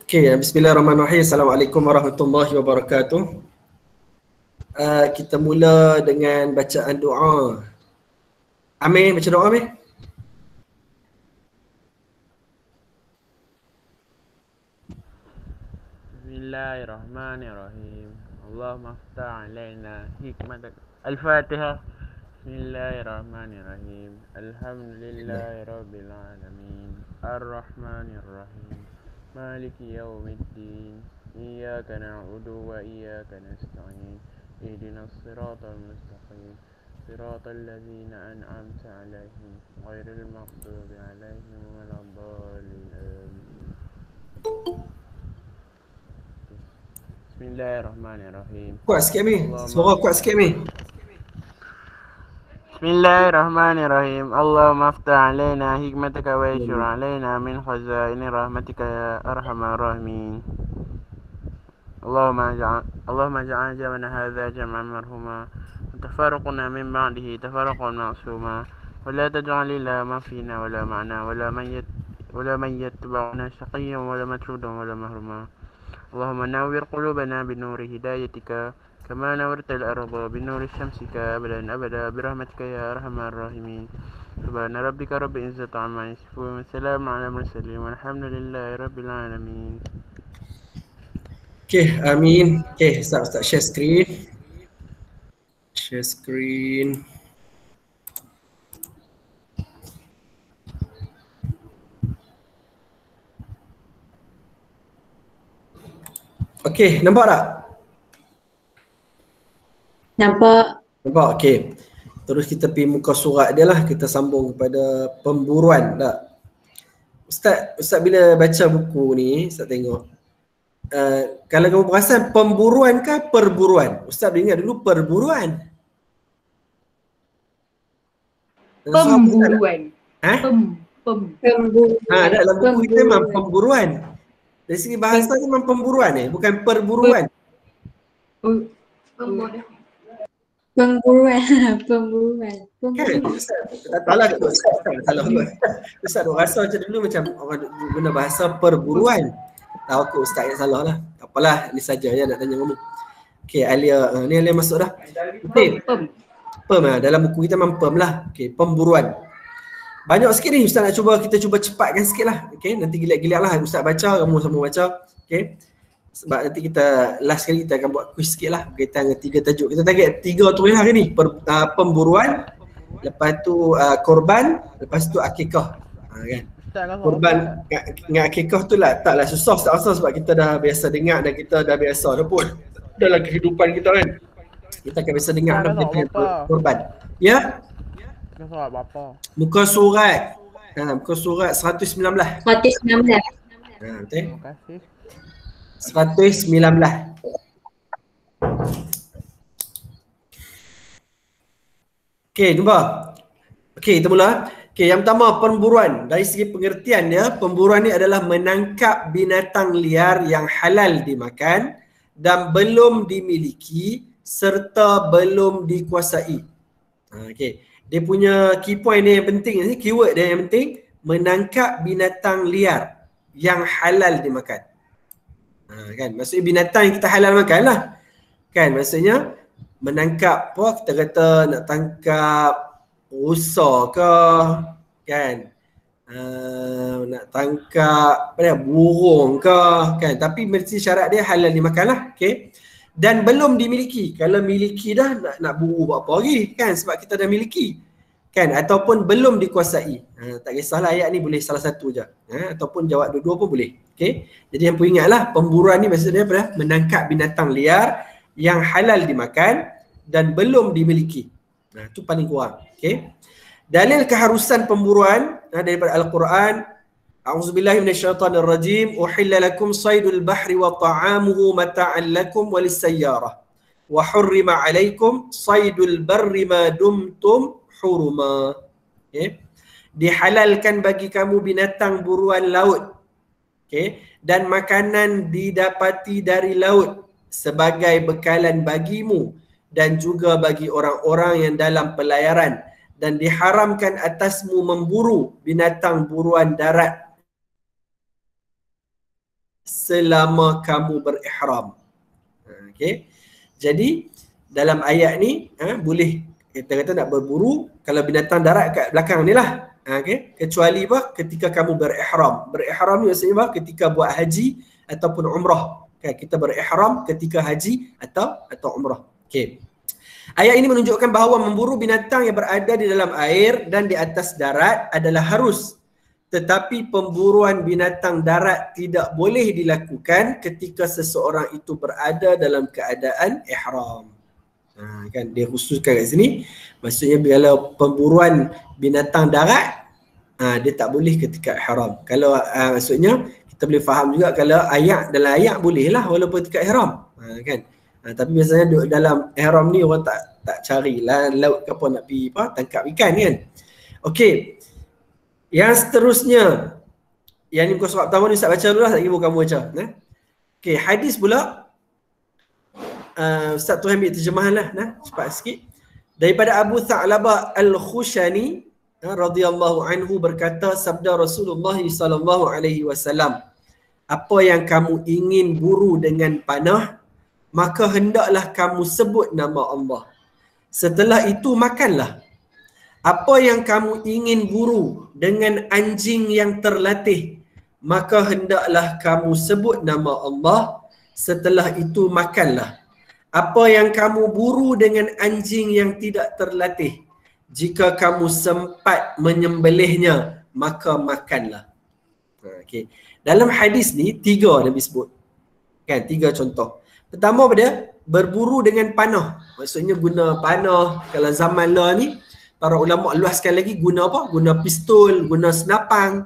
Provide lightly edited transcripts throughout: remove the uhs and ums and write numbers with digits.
Okey, bismillahirrahmanirrahim. Assalamualaikum warahmatullahi wabarakatuh. Kita mula dengan bacaan doa. Amir, baca doa Amir. Bismillahirrahmanirrahim. Allahumma aftah alaina hikmatak. Al-Fatihah. Bismillahirrahmanirrahim. Alhamdulillahi rabbil alamin. Ar-Rahmanirrahim. Maliki yaumiddin. Iyyaka na'budu wa iyyaka nasta'in. Ihdinas siratal mustaqim. Siratal ladzina an'amta 'alaihim ghairil maghdubi 'alaihim waladdallin. Bismillahirrahmanirrahim. Kuat sikit Amir. Suara kuat sikit Amir. Bismillahirrahmanirrahim. Allahumma aftah alaina hikmataka wa yashur alaina min khazaini rahmatika ya arhamar rahimin. Allahumma ja'al jam'ana hadha jam'an marhuma wa tafarruqna min ba'dihi tafarruqan ma'suma wa la taj'al illa ma fina wa la ma'na wa la man yattabi'una shaqiyyan wa la matrudan wa la mahruma. Allahumma nawwir qulubana binuri hidayatika kama nawwarta al-arda binuri syamsika abadan abada birahmatika ya arhamar rahimin. Subhana rabbika rabbil izzati amma yasifun wa salamun ala mursalin walhamdulillahi rabbil alamin. Okey, amin. Okey, Ustaz share screen. Share screen. Okey, nampak tak? Nampak. Nampak, okey. Terus kita pergi muka surat dia lah. Kita sambung kepada pemburuan tak? Ustaz bila baca buku ni, Ustaz tengok. Kalau kamu perasan pemburuan ke perburuan? Ustaz ingat dulu perburuan. Pemburuan. Pemburuan. Dalam buku kita memang pemburuan. Dari segi bahasa ni memang pemburuan bukan perburuan. Pemburuan. Kan? Tak tahulah tu Ustaz salah kot. Ustaz duk rasa macam dulu macam orang guna bahasa perburuan. Tahu aku Ustaz yang salah lah. Tak apalah, ni saja je nak tanya kamu. Okey, Alia, ni Alia masuk dah. Okey. Pem lah. Dalam buku kita memang pem lah. Okey, pemburuan. Banyak sikit ni Ustaz nak cuba, kita cuba cepatkan sikit lah. Okey, nanti gilat-gilat lah Ustaz baca, kamu sama baca. Okey. Sebab nanti kita last kali kita akan buat quiz sikit lah berkaitan dengan 3 tajuk. Kita target 3 tulis hari ni. Pemburuan, lepas tu korban, lepas tu akikah. Kan? Korban dengan akikah tu lah taklah susah Ustaz sebab kita dah biasa dengar dan kita dah biasa dah pun dalam kehidupan kita kan. Kita akan biasa dengar dah korban. Ya? Surat berapa? Muka surat. Muka surat 119. 119. Betul? Terima kasih. 119. Okey, jumpa. Okey, kita mula. Okey, yang pertama pemburuan. Dari segi pengertian dia, pemburuan ni adalah menangkap binatang liar yang halal dimakan dan belum dimiliki serta belum dikuasai. Okey. Dia punya key point dia yang penting ni, keyword dia yang penting, menangkap binatang liar yang halal dimakan. Kan, maksudnya binatang yang kita halal makan lah. Kan, maksudnya menangkap apa, kita kata nak tangkap rusa ke, kan, nak tangkap apa dia, burung ke, kan, tapi mesti syarat dia halal dimakan lah. Okay. Dan belum dimiliki. Kalau miliki dah nak buru buat apa lagi, kan, sebab kita dah miliki, kan, ataupun belum dikuasai. Tak kisahlah ayat ni, boleh salah satu je, ataupun jawab dua-dua pun boleh. Okay. Jadi yang pun ingatlah, pemburuan ni maksudnya apa? Menangkap binatang liar yang halal dimakan dan belum dimiliki. Itu paling kurang. Okay. Dalil keharusan pemburuan daripada Al-Quran. A'udzubillahi minasyaitonirrajim. Uhilla lakum saydul bahri wa ta'amuhu mata'an lakum walis-sayyarah. Wa hurrima 'alaikum saydul barri ma dumtum huruma. Okay. Dihalalkan bagi kamu binatang buruan laut. Okay. Dan makanan didapati dari laut sebagai bekalan bagimu dan juga bagi orang-orang yang dalam pelayaran, dan diharamkan atasmu memburu binatang buruan darat selama kamu berihram. Okey. Jadi dalam ayat ni boleh kita kata nak berburu kalau binatang darat kat belakang ni lah. Okey. Kecuali apa? Ketika kamu berihram. Berihram ni maksudnya apa? Ketika buat haji ataupun umrah. Okay, kita berihram ketika haji atau umrah. Okey. Ayat ini menunjukkan bahawa memburu binatang yang berada di dalam air dan di atas darat adalah harus. Tetapi pemburuan binatang darat tidak boleh dilakukan ketika seseorang itu berada dalam keadaan ihram. Kan dia khususkan kat sini. Maksudnya bila pemburuan binatang darat dia tak boleh ketika ihram. Kalau maksudnya kita boleh faham juga kalau dalam ayat boleh lah walaupun ketika ihram. Kan. Tapi biasanya dalam ihram ni orang tak cari lah laut ke apa nak pergi tangkap ikan kan. Okey. Yang seterusnya, yang ni muka surat pertama ni Ustaz baca dulu lah, lagi kamu baca. Okey, hadis pula Ustaz Tuhan ambil terjemahan lah, cepat sikit. Daripada Abu Tha'labah Al-Khushani radhiyallahu anhu berkata, sabda Rasulullah sallallahu alaihi wasallam, apa yang kamu ingin buru dengan panah, maka hendaklah kamu sebut nama Allah. Setelah itu makanlah. Apa yang kamu ingin buru dengan anjing yang terlatih, maka hendaklah kamu sebut nama Allah. Setelah itu makanlah. Apa yang kamu buru dengan anjing yang tidak terlatih, jika kamu sempat menyembelihnya, maka makanlah. Okay. Dalam hadis ni 3 Nabi sebut. Kan 3 contoh. Pertama pada berburu dengan panah. Maksudnya guna panah. Kalau zaman lah ni para ulama luaskan lagi guna apa? Guna pistol, guna senapang.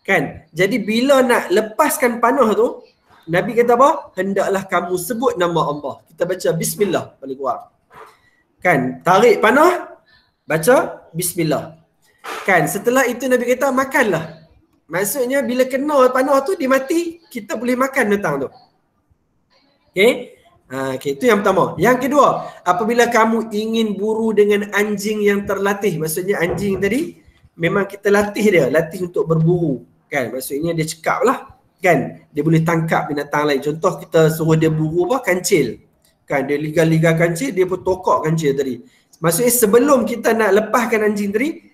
Kan? Jadi bila nak lepaskan panah tu, Nabi kata apa? Hendaklah kamu sebut nama Allah. Kita baca bismillah paling kurang. Kan? Tarik panah, baca bismillah. Kan? Setelah itu Nabi kata makanlah. Maksudnya bila kena panah tu dia mati, kita boleh makan datang tu. Okey? Okay, itu yang pertama. Yang kedua, apabila kamu ingin buru dengan anjing yang terlatih, maksudnya anjing tadi memang kita latih dia, latih untuk berburu, kan? Maksudnya dia cekap lah, kan? Dia boleh tangkap binatang lain. Contoh kita suruh dia buru apa? Kancil. Kan? Dia liga-liga kancil, dia pun tokok kancil tadi. Maksudnya sebelum kita nak lepaskan anjing tadi,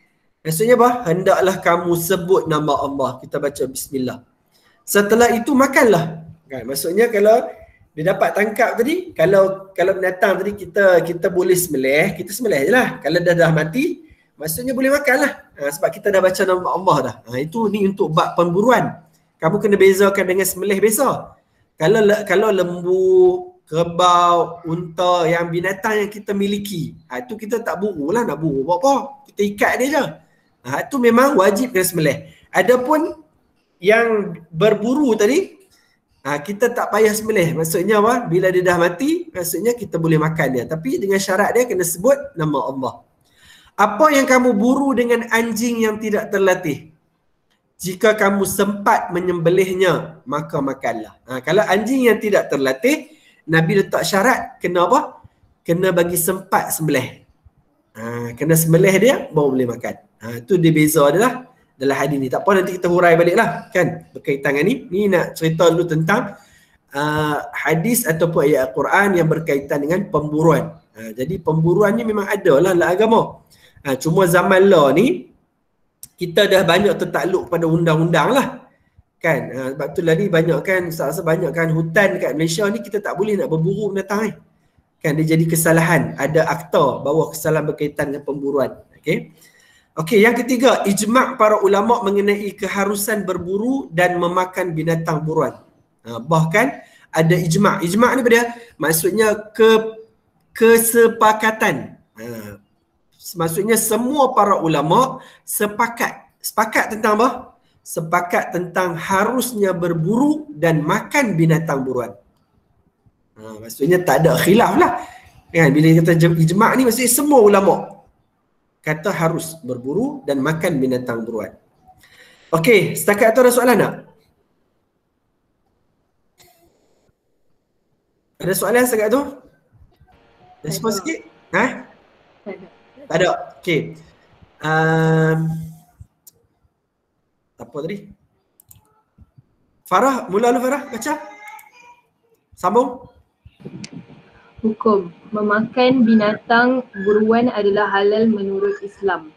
maksudnya apa? Hendaklah kamu sebut nama Allah. Kita baca bismillah. Setelah itu makanlah. Kan? Maksudnya kalau dia dapat tangkap tadi, kalau binatang tadi kita boleh sembelih, kita sembelih je lah. Kalau dah mati, maksudnya boleh makan lah. Sebab kita dah baca nama Allah dah. Itu ni untuk bab pemburuan. Kamu kena bezakan dengan sembelih biasa. Kalau lembu, kerbau, unta, yang binatang yang kita miliki, itu kita tak buru lah, nak buru buat apa? Kita ikat dia je. Itu memang wajib kena sembelih. Adapun yang berburu tadi, kita tak payah sembelih. Maksudnya apa? Bila dia dah mati, maksudnya kita boleh makan dia. Tapi dengan syarat dia kena sebut nama Allah. Apa yang kamu buru dengan anjing yang tidak terlatih, jika kamu sempat menyembelihnya, maka makanlah. Kalau anjing yang tidak terlatih, Nabi letak syarat kena apa? Kena bagi sempat sembelih. Kena sembelih dia, baru boleh makan. Itu dia beza dia lah dalam hadis ni. Tak apa, nanti kita hurai balik lah, kan, berkaitan dengan ni. Ni nak cerita dulu tentang hadis ataupun ayat Al-Quran yang berkaitan dengan pemburuan. Jadi pemburuan ni memang ada lah dalam agama. Cuma zaman lah ni kita dah banyak tertakluk pada undang-undang lah, kan. Sebab tu lah ni banyak kan, rasa banyak kan hutan dekat Malaysia ni kita tak boleh nak berburu binatang kan. Kan dia jadi kesalahan, ada akta bahawa kesalahan berkaitan dengan pemburuan. Okey. Okey, yang ketiga, ijma' para ulama' mengenai keharusan berburu dan memakan binatang buruan. Bahkan ada ijma'. Ijma' ni apa? Maksudnya kesepakatan. Maksudnya semua para ulama' sepakat tentang apa? Sepakat tentang harusnya berburu dan makan binatang buruan. Maksudnya tak ada khilaf lah. Bila kita ijma' ni maksudnya semua ulama' kata harus berburu dan makan binatang buruan. Okey, setakat tu ada soalan tak? Ada soalan setakat tu? Respon sikit? Tak ada. Okey. Apa tadi? Farah, mula lu Farah, baca. Sambung. Hukum. Memakan binatang buruan adalah halal menurut Islam.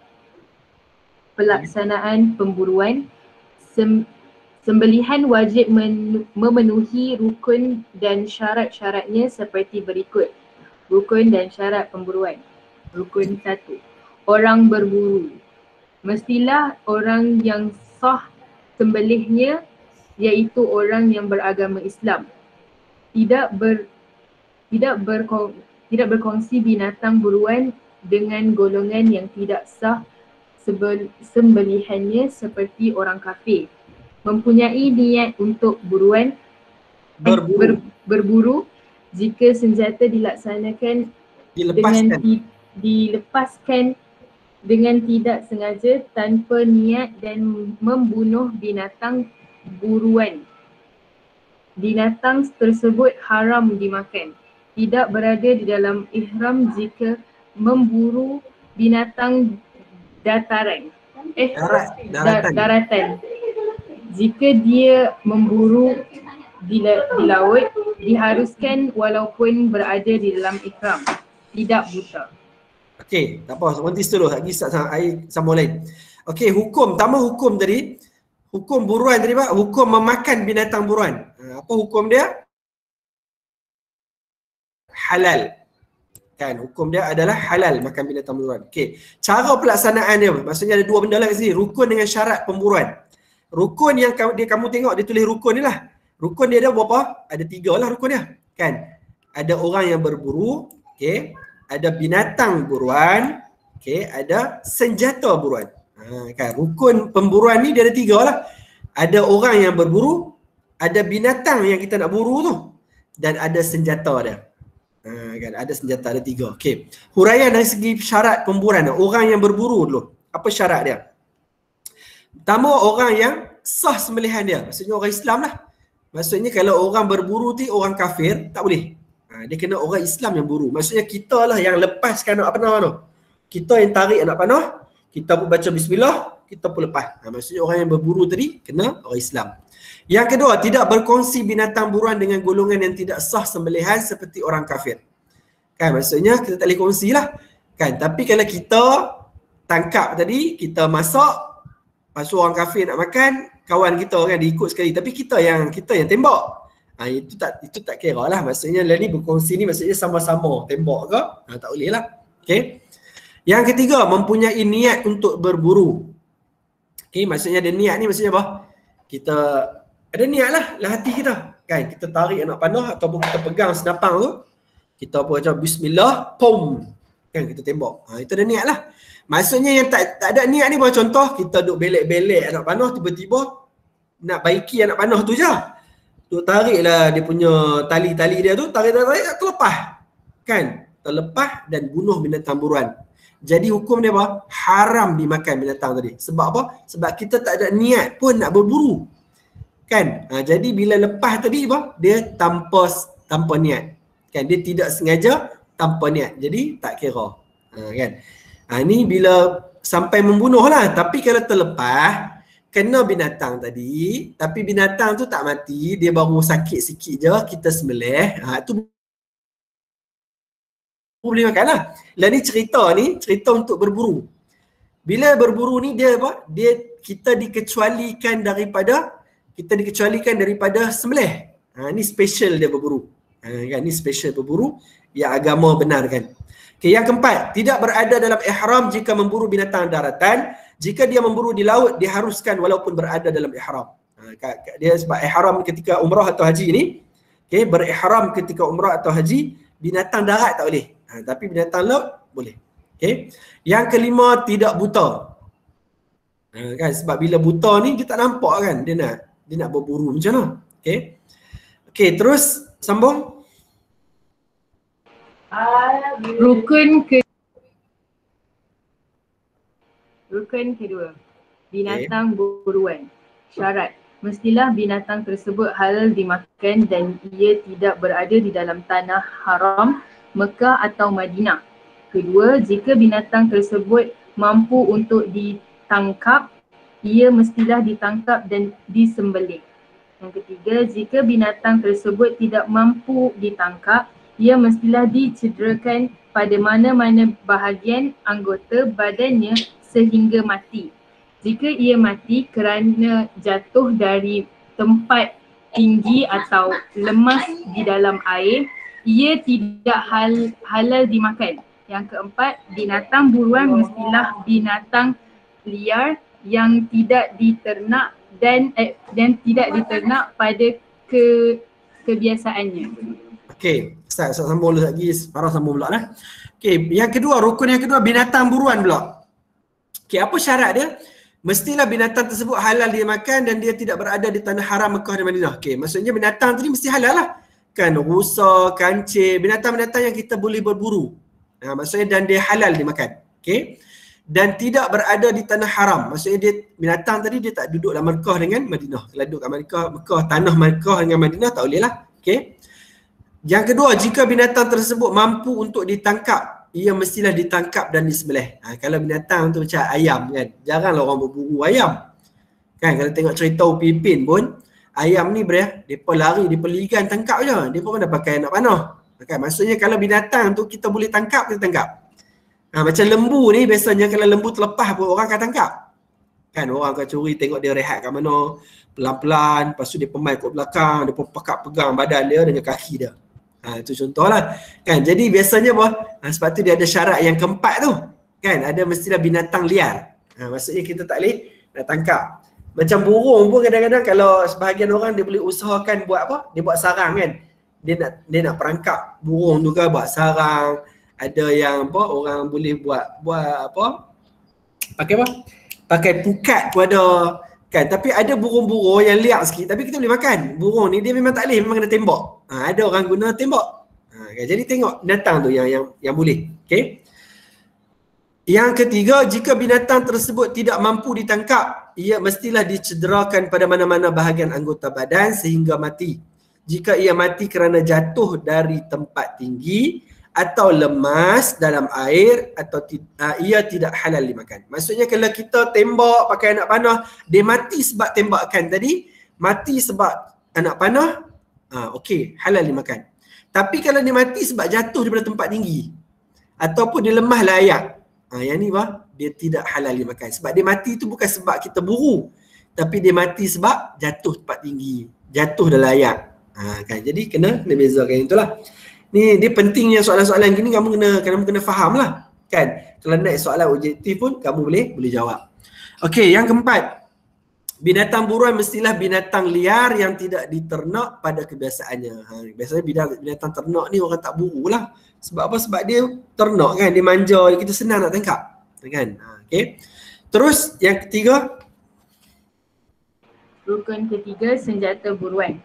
Pelaksanaan pemburuan. Sembelihan wajib memenuhi rukun dan syarat-syaratnya seperti berikut. Rukun dan syarat pemburuan. Rukun 1. Orang berburu. Mestilah orang yang sah sembelihnya iaitu orang yang beragama Islam. Tidak berkongsi binatang buruan dengan golongan yang tidak sah sembelihannya seperti orang kafir. Mempunyai niat untuk berburu jika senjata dilaksanakan dilepaskan dengan tidak sengaja tanpa niat dan membunuh binatang buruan. Binatang tersebut haram dimakan. Tidak berada di dalam ihram jika memburu binatang daratan. Jika dia memburu di laut, diharuskan walaupun berada di dalam ihram. Tidak buta. Okey, tak apa. Berhenti dulu. Lagi sambung lain. Okey, hukum. Tambah hukum tadi. Hukum buruan tadi Pak. Hukum memakan binatang buruan. Apa hukum dia? Halal. Kan, hukum dia adalah halal makan binatang buruan. Okey. Cara pelaksanaan dia, maksudnya ada dua benda lah kat sini. Rukun dengan syarat pemburuan. Rukun yang kamu tengok dia tulis rukun ni lah. Rukun dia ada berapa? Ada 3 lah rukun dia. Kan? Ada orang yang berburu, okey. Ada binatang buruan, okey, ada senjata buruan. Kan rukun pemburuan ni dia ada 3 lah. Ada orang yang berburu, ada binatang yang kita nak buru tu, dan ada senjata dia. Kan ada senjata, ada 3. Okey. Huraian dari segi syarat pemburuan, orang yang berburu dulu. Apa syarat dia? Pertama, orang yang sah sembelihan dia. Maksudnya orang Islam lah. Maksudnya kalau orang berburu tu orang kafir, tak boleh. Dia kena orang Islam yang buru. Maksudnya kita lah yang lepaskan anak panah tu. Kita yang tarik anak panah, kita pun baca bismillah, kita pun lepas. Maksudnya orang yang berburu tadi kena orang Islam. Yang kedua, tidak berkongsi binatang buruan dengan golongan yang tidak sah sembelihan seperti orang kafir. Kan maksudnya kita tak boleh kongsi lah. Kan, tapi kalau kita tangkap tadi, kita masak, lepas tu orang kafir nak makan, kawan kita kan dia ikut sekali, tapi kita yang tembak. Itu tak kira lah. Maksudnya lah ni berkongsi ni maksudnya sama-sama tembak ke? Tak boleh lah. Okay. Yang ketiga, mempunyai niat untuk berburu. Okay, maksudnya ada niat ni maksudnya apa? Kita ada niat lah hati kita. Kan, kita tarik anak panah ataupun kita pegang senapang tu, kita pun macam bismillah, pom. Kan, kita tembak. Itu ada niat lah. Maksudnya yang tak ada niat ni, contoh kita duk belek-belek anak panah, tiba-tiba nak baiki anak panah tu je. Tu tariklah dia punya tali-tali dia tu, tarik terlepas. Kan? Terlepas dan bunuh binatang buruan. Jadi hukum dia apa? Haram dimakan binatang tadi. Sebab apa? Sebab kita tak ada niat pun nak berburu. Kan? Jadi bila lepas tadi apa? Dia tanpa niat. Kan? Dia tidak sengaja tanpa niat. Jadi tak kira. Kan? Ni bila sampai membunuh lah. Tapi kalau terlepas, kena binatang tadi, tapi binatang tu tak mati, dia baru sakit sikit je, kita sembelih, tu boleh makan lah. Lah ni cerita untuk berburu. Bila berburu ni dia apa? Kita dikecualikan daripada sembelih. Ni special dia berburu. Kan, ni special berburu yang agama benarkan. Okay, yang keempat, tidak berada dalam ihram jika memburu binatang daratan. Jika dia memburu di laut, diharuskan walaupun berada dalam ihram. Dia sebab ihram ketika umrah atau haji ni, okay, berihram ketika umrah atau haji, binatang darat tak boleh. Tapi binatang laut boleh. Okay. Yang kelima, tidak buta. Kan, sebab bila buta ni dia tak nampak kan, dia nak berburu macam mana. Okay. Okay, terus sambung. Rukun kedua, binatang buruan. Syarat, mestilah binatang tersebut halal dimakan dan ia tidak berada di dalam tanah haram Mekah atau Madinah. Kedua, jika binatang tersebut mampu untuk ditangkap, ia mestilah ditangkap dan disembelih. Yang ketiga, jika binatang tersebut tidak mampu ditangkap, ia mestilah dicederakan pada mana-mana bahagian anggota badannya sehingga mati. Jika ia mati kerana jatuh dari tempat tinggi atau lemas di dalam air, ia tidak halal dimakan. Yang keempat, binatang buruan mestilah binatang liar yang tidak diternak dan tidak diternak pada kebiasaannya. Okey, Ustaz sambung dulu lagi, Farah sambung pula lah. Okey, yang kedua, rukun yang kedua binatang buruan pula. Okey, apa syarat dia? Mestilah binatang tersebut halal dimakan dan dia tidak berada di tanah haram Mekah dan Madinah. Okey, maksudnya binatang tadi mesti halal lah. Kan rusa, kancil, binatang-binatang yang kita boleh berburu. Maksudnya dan dia halal dimakan. Okey. Dan tidak berada di tanah haram. Maksudnya dia binatang tadi dia tak duduk dalam Mekah dengan Madinah. Kalau duduk kat Mekah, tanah Mekah dengan Madinah tak boleh lah. Okey. Yang kedua, jika binatang tersebut mampu untuk ditangkap, ia mestilah ditangkap dan disembelih. Kalau binatang tu macam ayam kan, jaranglah orang berburu ayam. Kan kalau tengok cerita Upin pun, ayam ni mereka lari, mereka ligan tangkap je. Dia pun dah pakai anak panah. Kan? Maksudnya kalau binatang tu kita boleh tangkap, kita tangkap. Macam lembu ni biasanya kalau lembu terlepas pun orang akan tangkap. Kan orang akan curi tengok dia rehat kat mana, pelan-pelan, lepas tu dia pemai kat belakang, dia pun pegang badan dia dengan kaki dia. Itu contohlah. Kan jadi biasanya sebab tu dia ada syarat yang keempat tu. Kan ada mestilah binatang liar. Maksudnya kita tak boleh nak tangkap. Macam burung pun kadang-kadang kalau sebahagian orang dia boleh usahakan buat apa? Dia buat sarang kan. Dia nak perangkap burung tu kan, buat sarang. Ada yang orang boleh buat apa? Pakai apa? Pakai pukat pun ada. Kan tapi ada burung-burung yang liar sikit tapi kita boleh makan. Burung ni dia memang tak boleh, memang kena tembak. Ada orang guna tembak. Kan? Jadi tengok binatang tu yang boleh. Okey. Yang ketiga, jika binatang tersebut tidak mampu ditangkap, ia mestilah dicederakan pada mana-mana bahagian anggota badan sehingga mati. Jika ia mati kerana jatuh dari tempat tinggi atau lemas dalam air atau ia tidak halal dimakan. Maksudnya kalau kita tembak pakai anak panah, dia mati sebab tembakan tadi, mati sebab anak panah, okey, halal dimakan. Tapi kalau dia mati sebab jatuh daripada tempat tinggi ataupun dia lemah layak, yang ni dia tidak halal dimakan. Sebab dia mati tu bukan sebab kita buru, tapi dia mati sebab jatuh tempat tinggi, jatuh dah layak. Kan jadi kena bezakan itulah. Ni dia pentingnya soalan-soalan gini kamu kena faham lah. Kan? Kalau nak soalan objektif pun kamu boleh jawab. Okey, yang keempat. Binatang buruan mestilah binatang liar yang tidak diternak pada kebiasaannya. Biasanya binatang ternak ni orang tak buru lah. Sebab apa? Sebab dia ternak kan, dia manja, kita senang nak tangkap. Kan? Okey. Terus yang ketiga. Rukun ketiga, senjata buruan.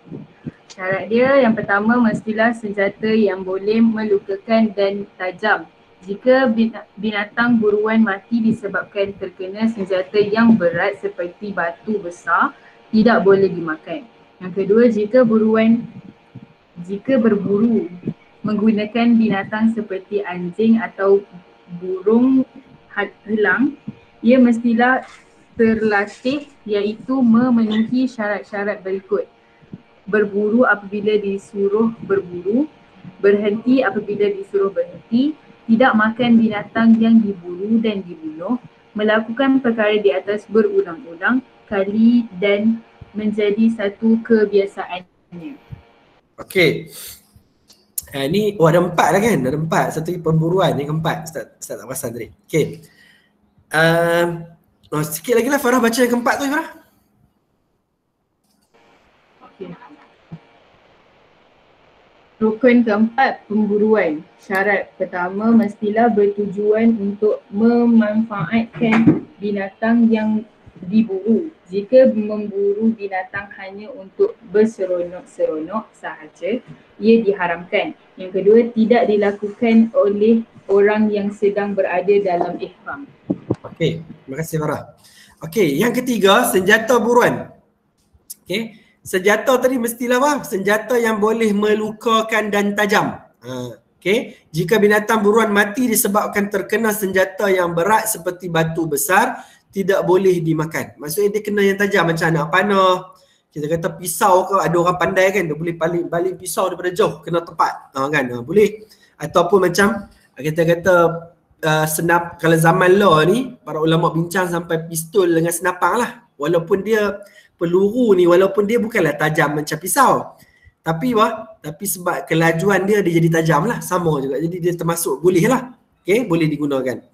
Syarat dia yang pertama mestilah senjata yang boleh melukakan dan tajam. Jika binatang buruan mati disebabkan terkena senjata yang berat seperti batu besar, tidak boleh dimakan. Yang kedua, jika berburu menggunakan binatang seperti anjing atau burung helang, ia mestilah terlatih iaitu memenuhi syarat-syarat berikut. Berburu apabila disuruh berburu, berhenti apabila disuruh berhenti, tidak makan binatang yang diburu dan dibunuh, melakukan perkara di atas berulang-ulang kali dan menjadi satu kebiasaannya. Okey. Ni ada 4 lah kan? Ada 4. Satu pemburuan, yang keempat. Ustaz tak perasan tadi. Okey. Sikit lagi lah Farah baca yang keempat tu Farah. Rukun keempat, pemburuan. Syarat pertama mestilah bertujuan untuk memanfaatkan binatang yang diburu. Jika memburu binatang hanya untuk berseronok-seronok sahaja, ia diharamkan. Yang kedua, tidak dilakukan oleh orang yang sedang berada dalam ihram. Okey, terima kasih Farah. Okey, yang ketiga, senjata buruan. Okey. Senjata tadi mestilah senjata yang boleh melukakan dan tajam. Okey, jika binatang buruan mati disebabkan terkena senjata yang berat seperti batu besar, tidak boleh dimakan. Maksudnya dia kena yang tajam macam anak panah, Kita kata pisau ke, ada orang pandai kan, dia boleh baling pisau daripada jauh kena tempat, kan, boleh. Ataupun macam kita kata senap, kalau zaman law ni para ulama bincang sampai pistol dengan senapang lah. Walaupun dia peluru ni, walaupun dia bukanlah tajam macam pisau, tapi sebab kelajuan dia jadi tajam lah, sama juga. Jadi dia termasuk boleh lah. Okay, boleh digunakan.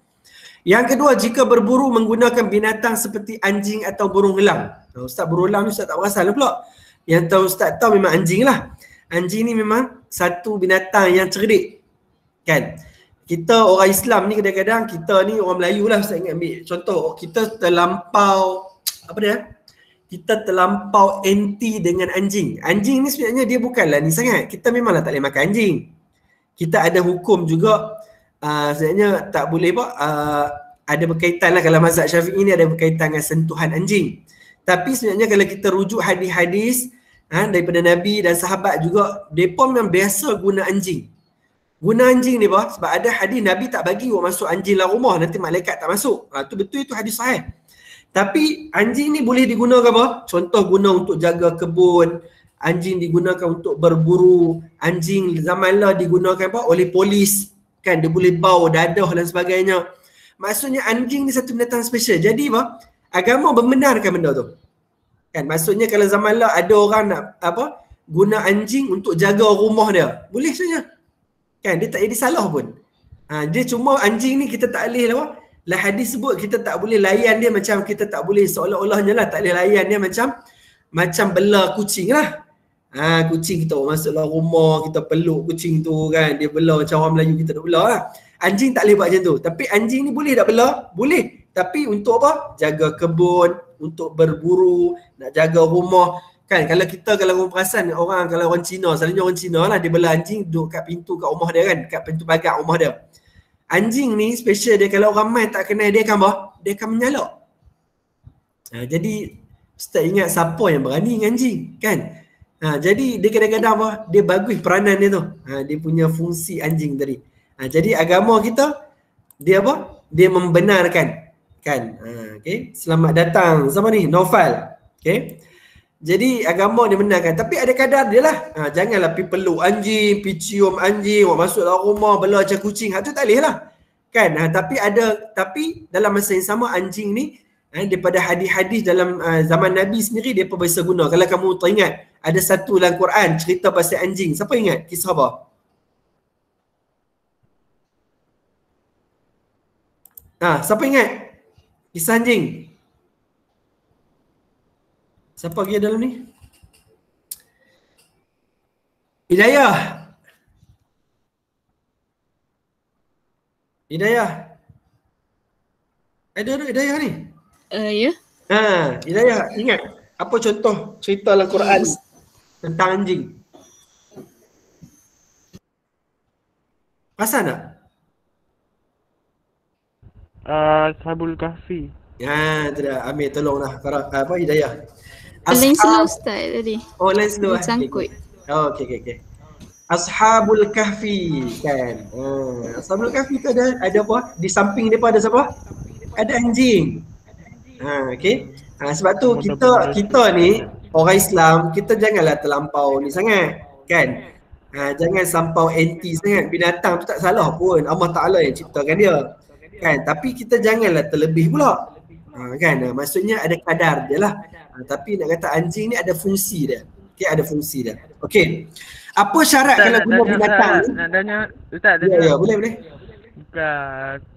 Yang kedua, jika berburu menggunakan binatang seperti anjing atau burung elang. Ustaz burung elang ni Ustaz tak perasan lah pula. Yang tahu Ustaz tahu memang anjing lah. Anjing ni memang satu binatang yang cerdik. Kan? Kita orang Islam ni kadang-kadang, kita ni orang Melayu lah, Ustaz ingat ambil contoh, kita terlampau anti dengan anjing. Anjing ni sebenarnya dia bukanlah ni sangat. Kita memanglah tak boleh makan anjing. Kita ada hukum juga. Sebenarnya tak boleh ada berkaitan lah, kalau mazhab Syafi'i ni ada berkaitan dengan sentuhan anjing. Tapi sebenarnya kalau kita rujuk hadis-hadis daripada Nabi dan sahabat juga, mereka memang biasa guna anjing. Guna anjing ni sebab ada hadis Nabi tak bagi orang masuk anjing dalam rumah, nanti malaikat tak masuk. Tu betul, itu hadis sahih. Tapi anjing ni boleh digunakan contoh guna untuk jaga kebun, anjing digunakan untuk berburu, anjing zaman lah digunakan oleh polis. Kan, dia boleh bau dadah dan sebagainya. Maksudnya anjing ni satu binatang special. Jadi agama membenarkan benda tu. Kan, maksudnya kalau zaman lah ada orang nak guna anjing untuk jaga rumah dia, boleh sebenarnya. Kan, dia tak jadi salah pun. Dia cuma anjing ni kita tak boleh lah hadis sebut kita tak boleh layan dia macam kita tak boleh seolah-olahnya lah tak boleh layan dia macam bela kucing lah. Kucing kita masuk dalam rumah, kita peluk kucing tu kan, dia bela macam orang Melayu kita nak bela lah. Anjing tak boleh buat macam tu. Tapi anjing ni boleh tak bela? Boleh. Tapi untuk jaga kebun, untuk berburu, nak jaga rumah. Kan, kalau orang perasan, kalau orang Cina, selalunya orang Cina lah, dia bela anjing duduk kat pintu kat rumah dia kan, kat pintu pagar rumah dia. Anjing ni special dia, kalau ramai tak kenal dia akan menyalak. Jadi Ustaz ingat siapa yang berani dengan anjing kan? Jadi dia kadang-kadang dia bagus peranan dia tu. Dia punya fungsi anjing tadi. Jadi agama kita dia dia membenarkan kan. Okey, selamat datang. Siapa ni? Naufal. Okey. Jadi agama dia benarkan, tapi ada kadar dia lah. Janganlah pergi peluk anjing, pergi cium anjing, orang masuk dalam rumah bela macam kucing. Tu tak boleh lah. Kan? Tapi dalam masa yang sama anjing ni daripada hadis-hadis dalam zaman Nabi sendiri dia pun biasa guna. Kalau kamu teringat, ada satu dalam Quran cerita pasal anjing. Siapa ingat kisah apa? Siapa ingat kisah anjing? Siapa lagi dalam ni? Hidayah. Ada Hidayah ni? Ya. Hidayah, ingat apa contoh cerita dalam Quran tentang anjing? Perasan tak? Ashabul Kahfi. Tidak. Amir tolonglah Hidayah. Lain slow Ustaz tadi. Oh, lain slow. Sangkut. Okey. Ashabul Kahfi kan. Ashabul Kahfi tu ada apa? Di samping depa ada siapa? Ada anjing. Okey. Sebab tu kita ni orang Islam, kita janganlah terlampau ni sangat kan. Jangan sampau anti sangat. Binatang tu tak salah pun. Allah Taala yang ciptakan dia. Kan, tapi kita janganlah terlebih pula. Kan, maksudnya ada kadar dia lah. Tapi nak kata anjing ni ada fungsi dia. Okey, ada fungsi dia. Okey. Apa syarat Ustaz, kalau guna binatang ni? Nak tanya Ustaz, ya, boleh.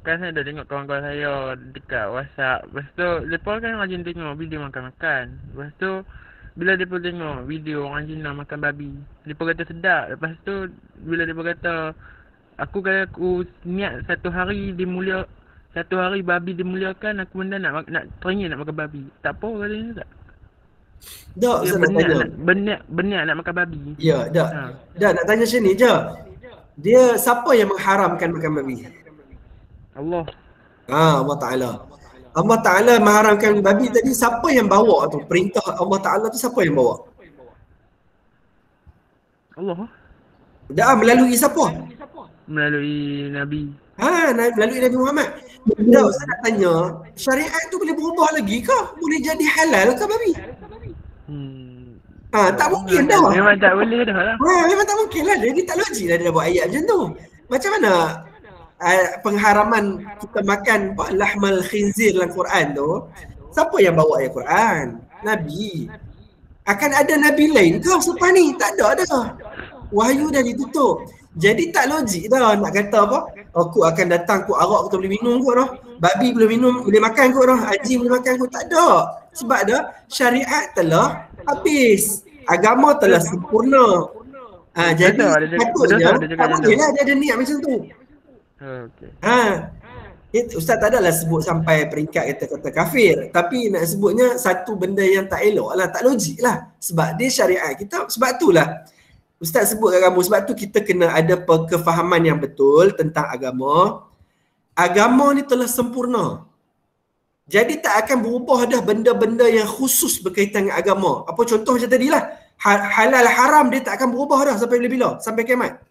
Kan saya dah tengok kawan-kawan saya dekat WhatsApp. Lepas tu mereka kan rajin tengok video makan-makan. Lepas tu bila mereka tengok video orang Cina makan babi, mereka kata sedap. Lepas tu bila mereka kata kalau aku niat satu hari babi dimuliakan, aku benda nak teringin nak makan babi. Tak apa katanya tak? Tak, saya nak tanya. Berniat nak makan babi. Ya, tak. Nak tanya macam ni je. Dia siapa yang mengharamkan makan babi? Allah. Allah Ta'ala. Allah Ta'ala mengharamkan babi tadi, siapa yang bawa tu? Perintah Allah Ta'ala tu siapa yang bawa? Allah. Melalui siapa? Melalui Nabi. Melalui Nabi Muhammad. Tak, saya nak tanya, syariat tu boleh berubah lagi ke? Boleh jadi halal ke babi? Tak mungkin dah. Memang tak boleh dah lah. Memang tak mungkin lah. Dia tak logik lah dia dah buat ayat macam tu. Macam mana pengharaman kita makan lahmal khinzir dalam Quran tu, siapa yang bawa ayat Quran? Nabi. Akan ada Nabi lain ke selepas ni? Tak ada dah. Wahyu dah ditutup. Jadi tak logik dah nak kata apa? Aku akan datang, aku arak kita boleh minum kot dah. Babi boleh minum, boleh makan kot dah. Anjing boleh makan kot. Tak ada. Sebab dah syariat telah habis. Agama telah sempurna. Jadi sepatutnya tak boleh lah dia ada niat macam tu. Ustaz tak adalah sebut sampai peringkat kata-kata kafir, tapi nak sebutnya satu benda yang tak elok lah, tak logik lah. Sebab dia syariat kita, sebab itulah Ustaz sebut kat kamu, sebab tu kita kena ada kefahaman yang betul tentang agama. Agama ni telah sempurna. Jadi tak akan berubah dah benda-benda yang khusus berkaitan dengan agama. Apa contoh macam tadilah, halal haram dia tak akan berubah dah sampai bila-bila, sampai kiamat.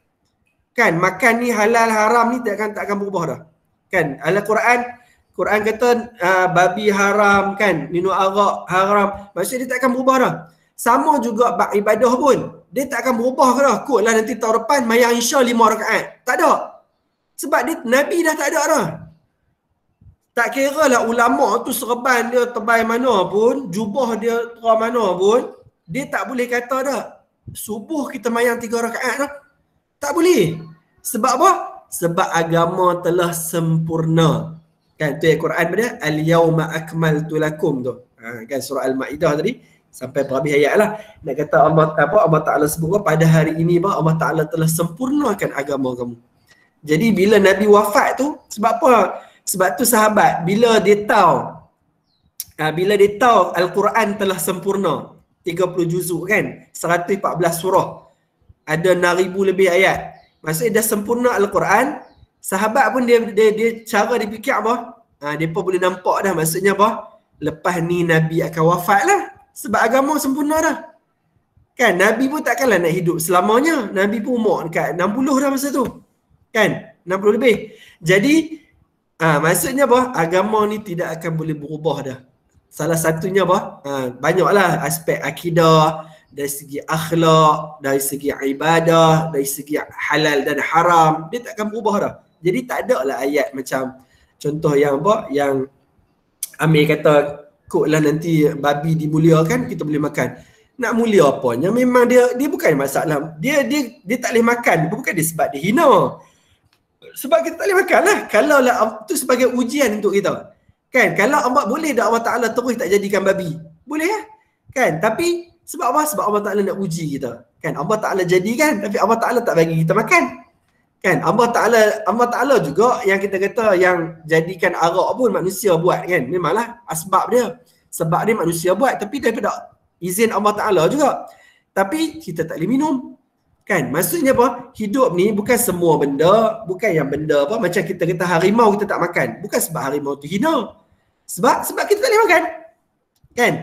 Kan, makan ni halal haram ni tak akan berubah dah. Kan, Quran kata babi haram kan, minum arak haram. Maksudnya dia tak akan berubah dah. Sama juga ibadah pun, dia tak akan berubah dah. Kotlah nanti tahun depan mayang Isya 5 rakaat. Tak ada. Sebab dia Nabi dah tak ada dah. Tak kira lah ulama tu serban dia tebal mana pun, jubah dia terang mana pun, dia tak boleh kata dah subuh kita mayang 3 rakaat dah. Tak boleh. Sebab apa? Sebab agama telah sempurna. Kan tu ayat Quran pada al-yauma akmaltu lakum tu. Kan surah Al-Maidah tadi sampai berhabis ayat lah. Nak kata Allah Taala sebut pada hari ini Allah Taala telah sempurnakan agama kamu. Jadi bila Nabi wafat tu, sebab apa? Sebab tu sahabat bila dia tahu Al-Quran telah sempurna 30 juzuk kan, 114 surah, ada 6,000 lebih ayat. Maksudnya dah sempurna Al-Quran. Sahabat pun dia cara dia fikir apa? Dia pun boleh nampak dah maksudnya apa? Lepas ni Nabi akan wafat lah. Sebab agama sempurna dah. Kan Nabi pun takkanlah nak hidup selamanya. Nabi pun umur dekat 60 dah masa tu. Kan 60 lebih. Jadi maksudnya apa? Agama ni tidak akan boleh berubah dah. Salah satunya apa? Banyaklah aspek akidah, dari segi akhlak, dari segi ibadah, dari segi halal dan haram, dia tak akan berubah dah. Jadi tak ada lah ayat macam contoh yang apa, yang Amir kata kot lah nanti babi dimuliakan kita boleh makan. Nak mulia apanya? Memang dia bukan masalah. Dia tak boleh makan bukan dia sebab dia hina. Sebab kita tak boleh makan lah. Kalau lah tu sebagai ujian untuk kita. Kan kalau boleh dah Allah Taala terus tak jadikan babi. Boleh lah. Kan tapi sebab apa? Sebab Allah Ta'ala nak uji kita. Kan Allah Ta'ala jadikan tapi Allah Ta'ala tak bagi kita makan. Kan Allah Ta'ala juga yang kita kata yang jadikan arak pun manusia buat kan. Memanglah asbab dia. Sebab dia manusia buat tapi daripada izin Allah Ta'ala juga. Tapi kita tak boleh minum. Kan maksudnya apa? Hidup ni bukan semua benda, bukan yang benda apa macam kita kata harimau kita tak makan. Bukan sebab harimau tu hina. Sebab kita tak boleh makan. Kan?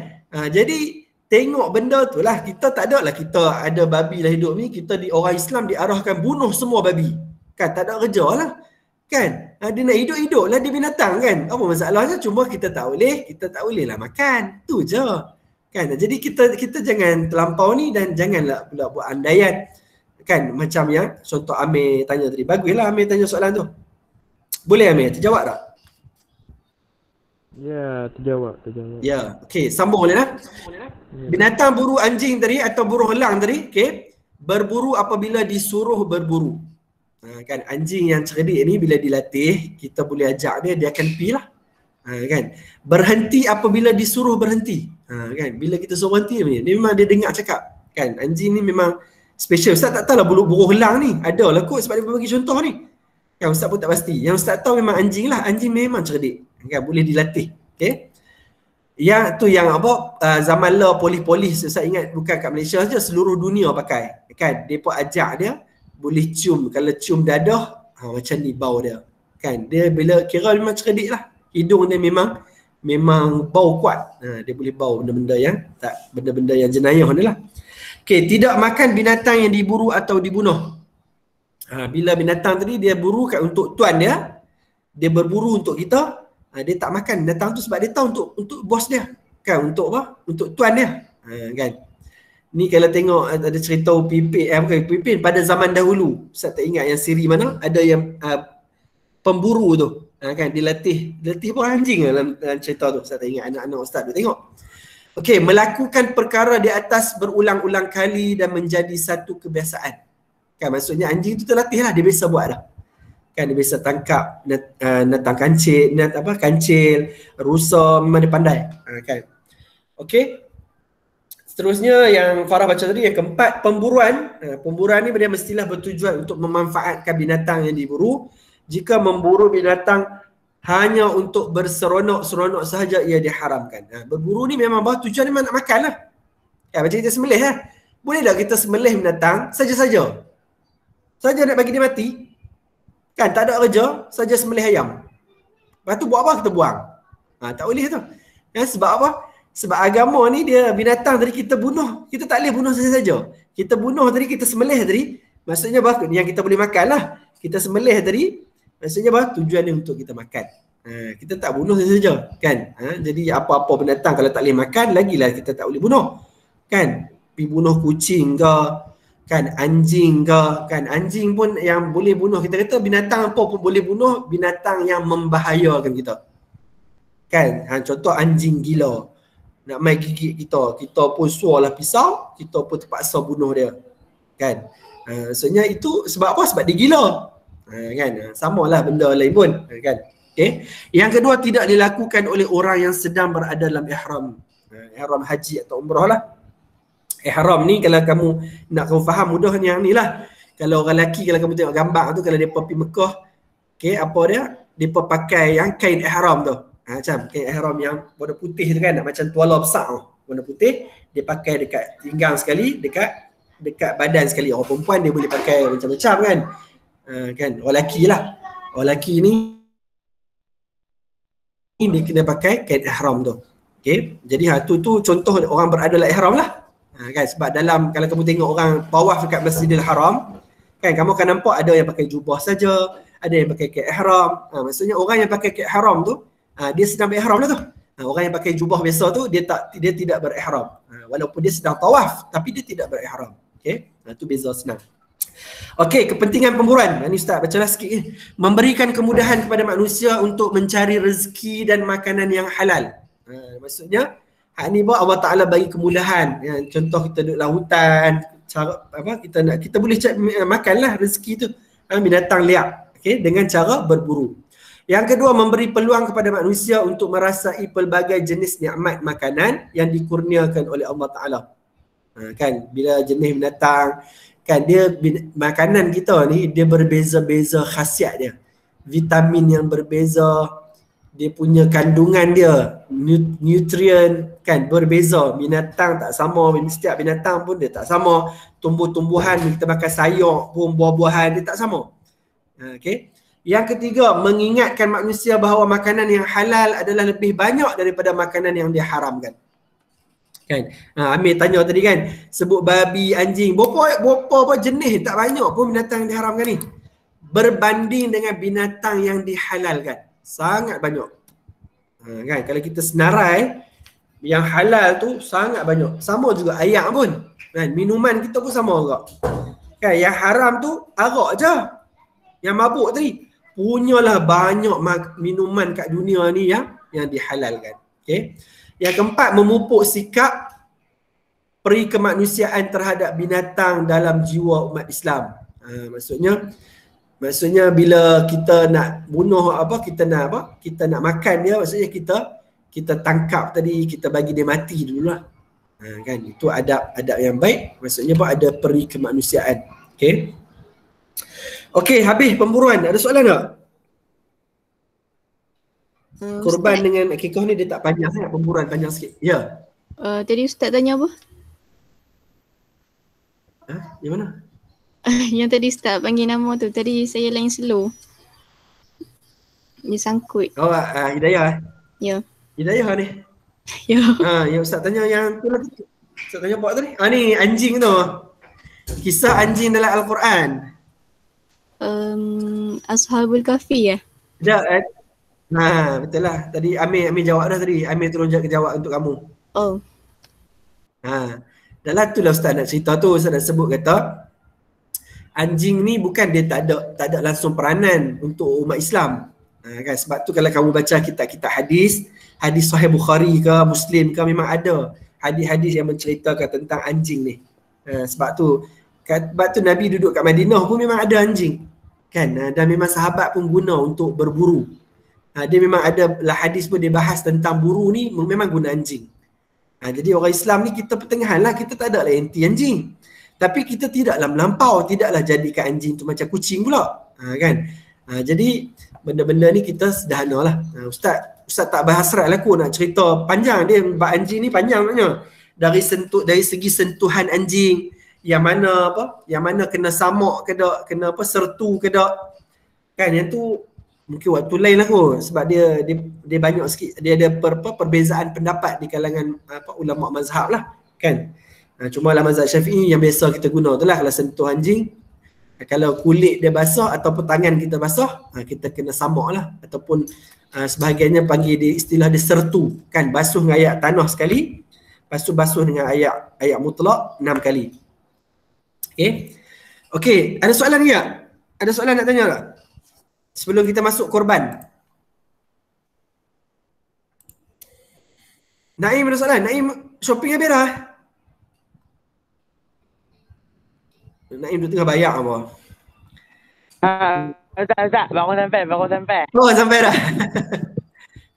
Jadi tengok benda tu lah, kita tak ada lah kita ada babi lah hidup ni, kita orang Islam diarahkan bunuh semua babi. Kan tak ada kerja lah. Kan? Dia nak hidup-hidup lah dia binatang kan. Apa masalahnya? Cuma kita tak boleh lah makan. Tu je. Kan? Jadi kita jangan terlampau ni dan janganlah pula buat andaian. Kan? Macam yang contoh Amir tanya tadi. Baguslah Amir tanya soalan tu. Boleh Amir? Terjawab tak? Ya, terjawab. Ya, okey, sambung boleh lah. Binatang buru anjing tadi atau burung elang tadi, okey, berburu apabila disuruh berburu. Kan anjing yang cerdik ni bila dilatih, kita boleh ajak dia akan pergi lah. Kan? Berhenti apabila disuruh berhenti. Kan? Bila kita suruh berhenti ni, memang dia dengar cakap. Kan? Anjing ni memang special. Ustaz tak tahu lah burung elang ni. Ada lah kot sebab dia bagi contoh ni. Kan Ustaz pun tak pasti. Yang Ustaz tahu memang anjing lah. Anjing memang cerdik. Kan? Boleh dilatih. Okay? Yang tu yang apa zaman law polis saya ingat bukan kat Malaysia saja, seluruh dunia pakai. Kan? Dia pun ajak dia boleh cium. Kalau cium dadah macam ni bau dia. Kan? Dia bila kira memang cerdik lah. Hidung dia memang bau kuat. Dia boleh bau benda-benda yang jenayah ni lah. Okay, tidak makan binatang yang diburu atau dibunuh. Bila binatang tadi dia buru untuk tuan dia berburu untuk kita, dia tak makan binatang tu sebab dia tahu untuk bos dia. Kan? Untuk apa? Untuk tuan dia. Kan? Ni kalau tengok ada cerita Upipin, bukan Upipin, pada zaman dahulu, Ustaz tak ingat yang siri mana, ada yang pemburu tu, kan dia latih pun anjing dalam cerita tu. Ustaz tak ingat, anak-anak Ustaz tu tengok. Okey, melakukan perkara di atas berulang-ulang kali dan menjadi satu kebiasaan. Kan maksudnya anjing tu terlatih lah, dia biasa buat dah. Kan dia biasa tangkap natang kancil, rusa, memang dia pandai. Kan. Okey. Seterusnya yang Farah baca tadi, yang keempat, pemburuan. Pemburuan ni dia mestilah bertujuan untuk memanfaatkan binatang yang diburu. Jika memburu binatang hanya untuk berseronok-seronok sahaja, ia diharamkan. Berburu ni memang tujuan ni memang nak makan lah. Macam kita sembelih lah. Boleh tak kita sembelih binatang saja-saja? Saja nak bagi dia mati? Kan tak ada kerja, saja sembelih ayam. Lepas tu buat apa? Kita buang. Tak boleh tu. Sebab apa? Sebab agama ni dia binatang tadi kita bunuh. Kita tak boleh bunuh saja-saja. Kita bunuh tadi, kita sembelih tadi. Maksudnya apa? Yang kita boleh makan lah. Kita sembelih tadi. Maksudnya apa? Tujuan dia untuk kita makan. Kita tak bunuh saja-saja. Kan? Jadi apa-apa binatang kalau tak boleh makan, lagilah kita tak boleh bunuh. Kan? Pergi bunuh kucing ke, kan anjing ke, kan anjing pun yang boleh bunuh. Kita kata binatang apa pun boleh bunuh, binatang yang membahayakan kita. Kan? Contoh anjing gila. Nak main gigit kita pun suarlah pisau, kita pun terpaksa bunuh dia. Kan? Maksudnya itu sebab apa? Sebab dia gila. Kan? Samalah benda lain pun. Kan? Okay. Yang kedua, tidak dilakukan oleh orang yang sedang berada dalam ihram. Ihram haji atau umrah lah. Ihram ni kalau kamu nak kamu faham mudahnya yang ni lah. Kalau orang lelaki, kalau kamu tengok gambar tu, kalau dia pergi Mekah, okay, apa dia? Dia pakai yang kain ihram tu. Macam kain ihram yang warna putih tu kan, macam tuala besar tu, warna putih, dia pakai dekat pinggang sekali, dekat badan sekali. Orang perempuan dia boleh pakai macam-macam kan. Kan orang lelaki lah. Orang lelaki ni dia kena pakai kain ihram tu. Okey. Jadi tu contoh orang berada dalam ihram lah. Kan sebab dalam kalau kamu tengok orang tawaf dekat Masjidil Haram, kan kamu akan nampak ada yang pakai jubah saja, ada yang pakai kain ihram. Maksudnya orang yang pakai kain ihram tu dia sedang berihram lah tu. Orang yang pakai jubah biasa tu dia tidak berihram. Walaupun dia sedang tawaf tapi dia tidak berihram. Okey. Itu beza senang. Okey, kepentingan pemburuan. Ini Ustaz bacalah sikit. Memberikan kemudahan kepada manusia untuk mencari rezeki dan makanan yang halal. Maksudnya hak ni Allah Taala bagi kemudahan. Contoh kita duduk lautan, cara apa kita boleh makanlah rezeki tu. Binatang liar. Okey, dengan cara berburu. Yang kedua, memberi peluang kepada manusia untuk merasai pelbagai jenis nikmat makanan yang dikurniakan oleh Allah Ta'ala. Kan, bila jenis binatang, kan dia makanan kita ni, dia berbeza-beza khasiat dia. Vitamin yang berbeza, dia punya kandungan dia, nutrien kan berbeza. Binatang tak sama, setiap binatang pun dia tak sama. Tumbuh-tumbuhan, kita makan sayur pun, buah-buahan dia tak sama. Okay. Yang ketiga, mengingatkan manusia bahawa makanan yang halal adalah lebih banyak daripada makanan yang diharamkan. Kan? Amir tanya tadi kan, sebut babi, anjing, berapa jenis tak banyak pun binatang yang diharamkan ni. Berbanding dengan binatang yang dihalalkan, sangat banyak. Kan? Kalau kita senarai, yang halal tu sangat banyak. Sama juga ayak pun. Kan? Minuman kita pun sama juga. Kan? Yang haram tu arak je. Yang mabuk tadi. Punyalah banyak minuman kat dunia ni yang dihalalkan. Okay. Yang keempat, memupuk sikap peri kemanusiaan terhadap binatang dalam jiwa umat Islam. Maksudnya bila kita nak bunuh kita nak makan dia, maksudnya kita tangkap tadi, kita bagi dia mati dululah. Kan, itu adab yang baik, maksudnya ada peri kemanusiaan. Okey. Okey, habis pemburuan. Ada soalan tak? Korban dengan akikah ni dia tak panjang sangat, pemburuan panjang sikit. Ya. Tadi Ustaz tanya apa? Yang mana? Yang tadi Ustaz panggil nama tu, tadi saya line slow. Dia sangkut. Oh, Hidayah. Ya. Hidayah ni. Ya. Yang Ustaz tanya yang tu lah. Ustaz tanya apa tadi? Ni anjing tu. Kisah anjing dalam Al-Quran. Ashabul Kahfi ya? Sekejap. Betul lah. Tadi Amir jawab dah tadi. Amir terus jawab untuk kamu. Oh. Dalam tu lah Ustaz nak cerita tu, Ustaz nak sebut kata anjing ni bukan dia tak ada langsung peranan untuk umat Islam. Kan? Sebab tu kalau kamu baca kitab-kitab hadis Sahih Bukhari ke Muslim ke, memang ada hadis-hadis yang menceritakan tentang anjing ni. Sebab tu Nabi duduk kat Madinah pun memang ada anjing. Kan? Dan memang sahabat pun guna untuk berburu. Dia memang ada lah hadis pun dia bahas tentang buru ni memang guna anjing. Jadi orang Islam ni kita pertengahan lah, kita tak ada lah anti anjing. Tapi kita tidaklah melampau, tidaklah jadikan anjing tu macam kucing pula. Kan? Jadi benda-benda ni kita sederhana lah. Ustaz tak berhasrat lah aku nak cerita panjang dia bab anjing ni, panjang maknanya. Dari segi sentuhan anjing, yang mana kena samak ke tak, kena sertu ke tak. Kan, yang tu mungkin waktu lain lah kot, sebab dia banyak sikit, dia ada perbezaan pendapat di kalangan ulama mazhab lah. Kan? Cuma lah mazhab Syafi'i yang biasa kita guna tu lah, kalau sentuh anjing, kalau kulit dia basah ataupun tangan kita basah, kita kena samak lah, ataupun sebahagiannya panggil dia istilah dia sertu. Kan, basuh dengan air tanah sekali, lepas tu basuh dengan air mutlak 6 kali. Okay, ada soalan ni tak? Ada soalan nak tanya tak? Sebelum kita masuk korban. Naim ada soalan? Naim shopping habis dah? Naim tu tengah bayar apa? Ustaz, baru sampai. Oh, sampai dah.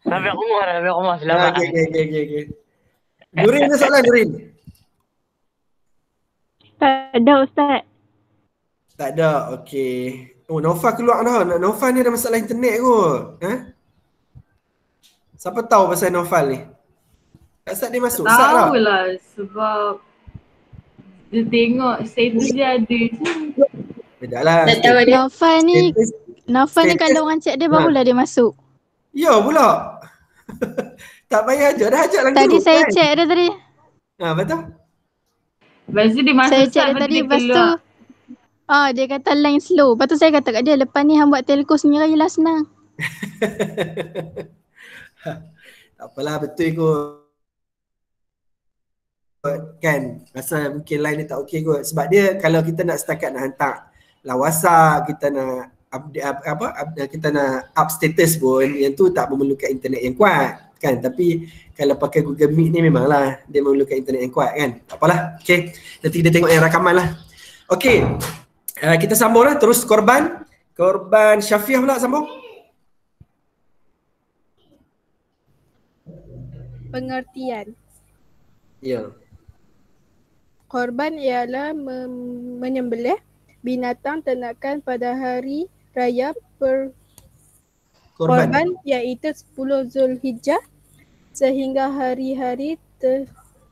Sampai rumah, selamat. Okay. Nurin ada soalan, Nurin? Tak ada Ustaz. Tak ada, okey. Oh, Naufal keluar dah. Naufal ni ada masalah internet kot. Siapa tahu pasal Naufal ni? Ustaz dia masuk? Tahu lah sebab dia tengok status dia ada tu. Bedaklah. Naufal ni kalau orang chat dia barulah dia masuk. Ya pula. Tak payah aja, dah ajak langsung. Tadi saya check dia tadi. Betul? Lepas tu dia masuk. Saya check dia tadi, lepas tu dia kata line slow. Lepas tu saya kata kat dia, lepas ni hang buat telco sendiri lah, senang. Tak apalah, betul kot. Kan, rasa mungkin line dia tak okey kot. Sebab dia kalau kita nak setakat nak hantar WhatsApp, kita nak update, kita nak up status pun, yang tu tak memerlukan internet yang kuat. Kan, tapi kalau pakai Google Meet ni memanglah dia memerlukan internet yang kuat kan. Tak apalah, okey. Nanti kita tengok yang rakaman lah. Okey. Kita sambung lah, terus korban Syafiah pula sambung. Pengertian. Ya. Korban ialah menyembelih binatang ternakan pada hari raya korban iaitu 10 Zulhijjah sehingga hari-hari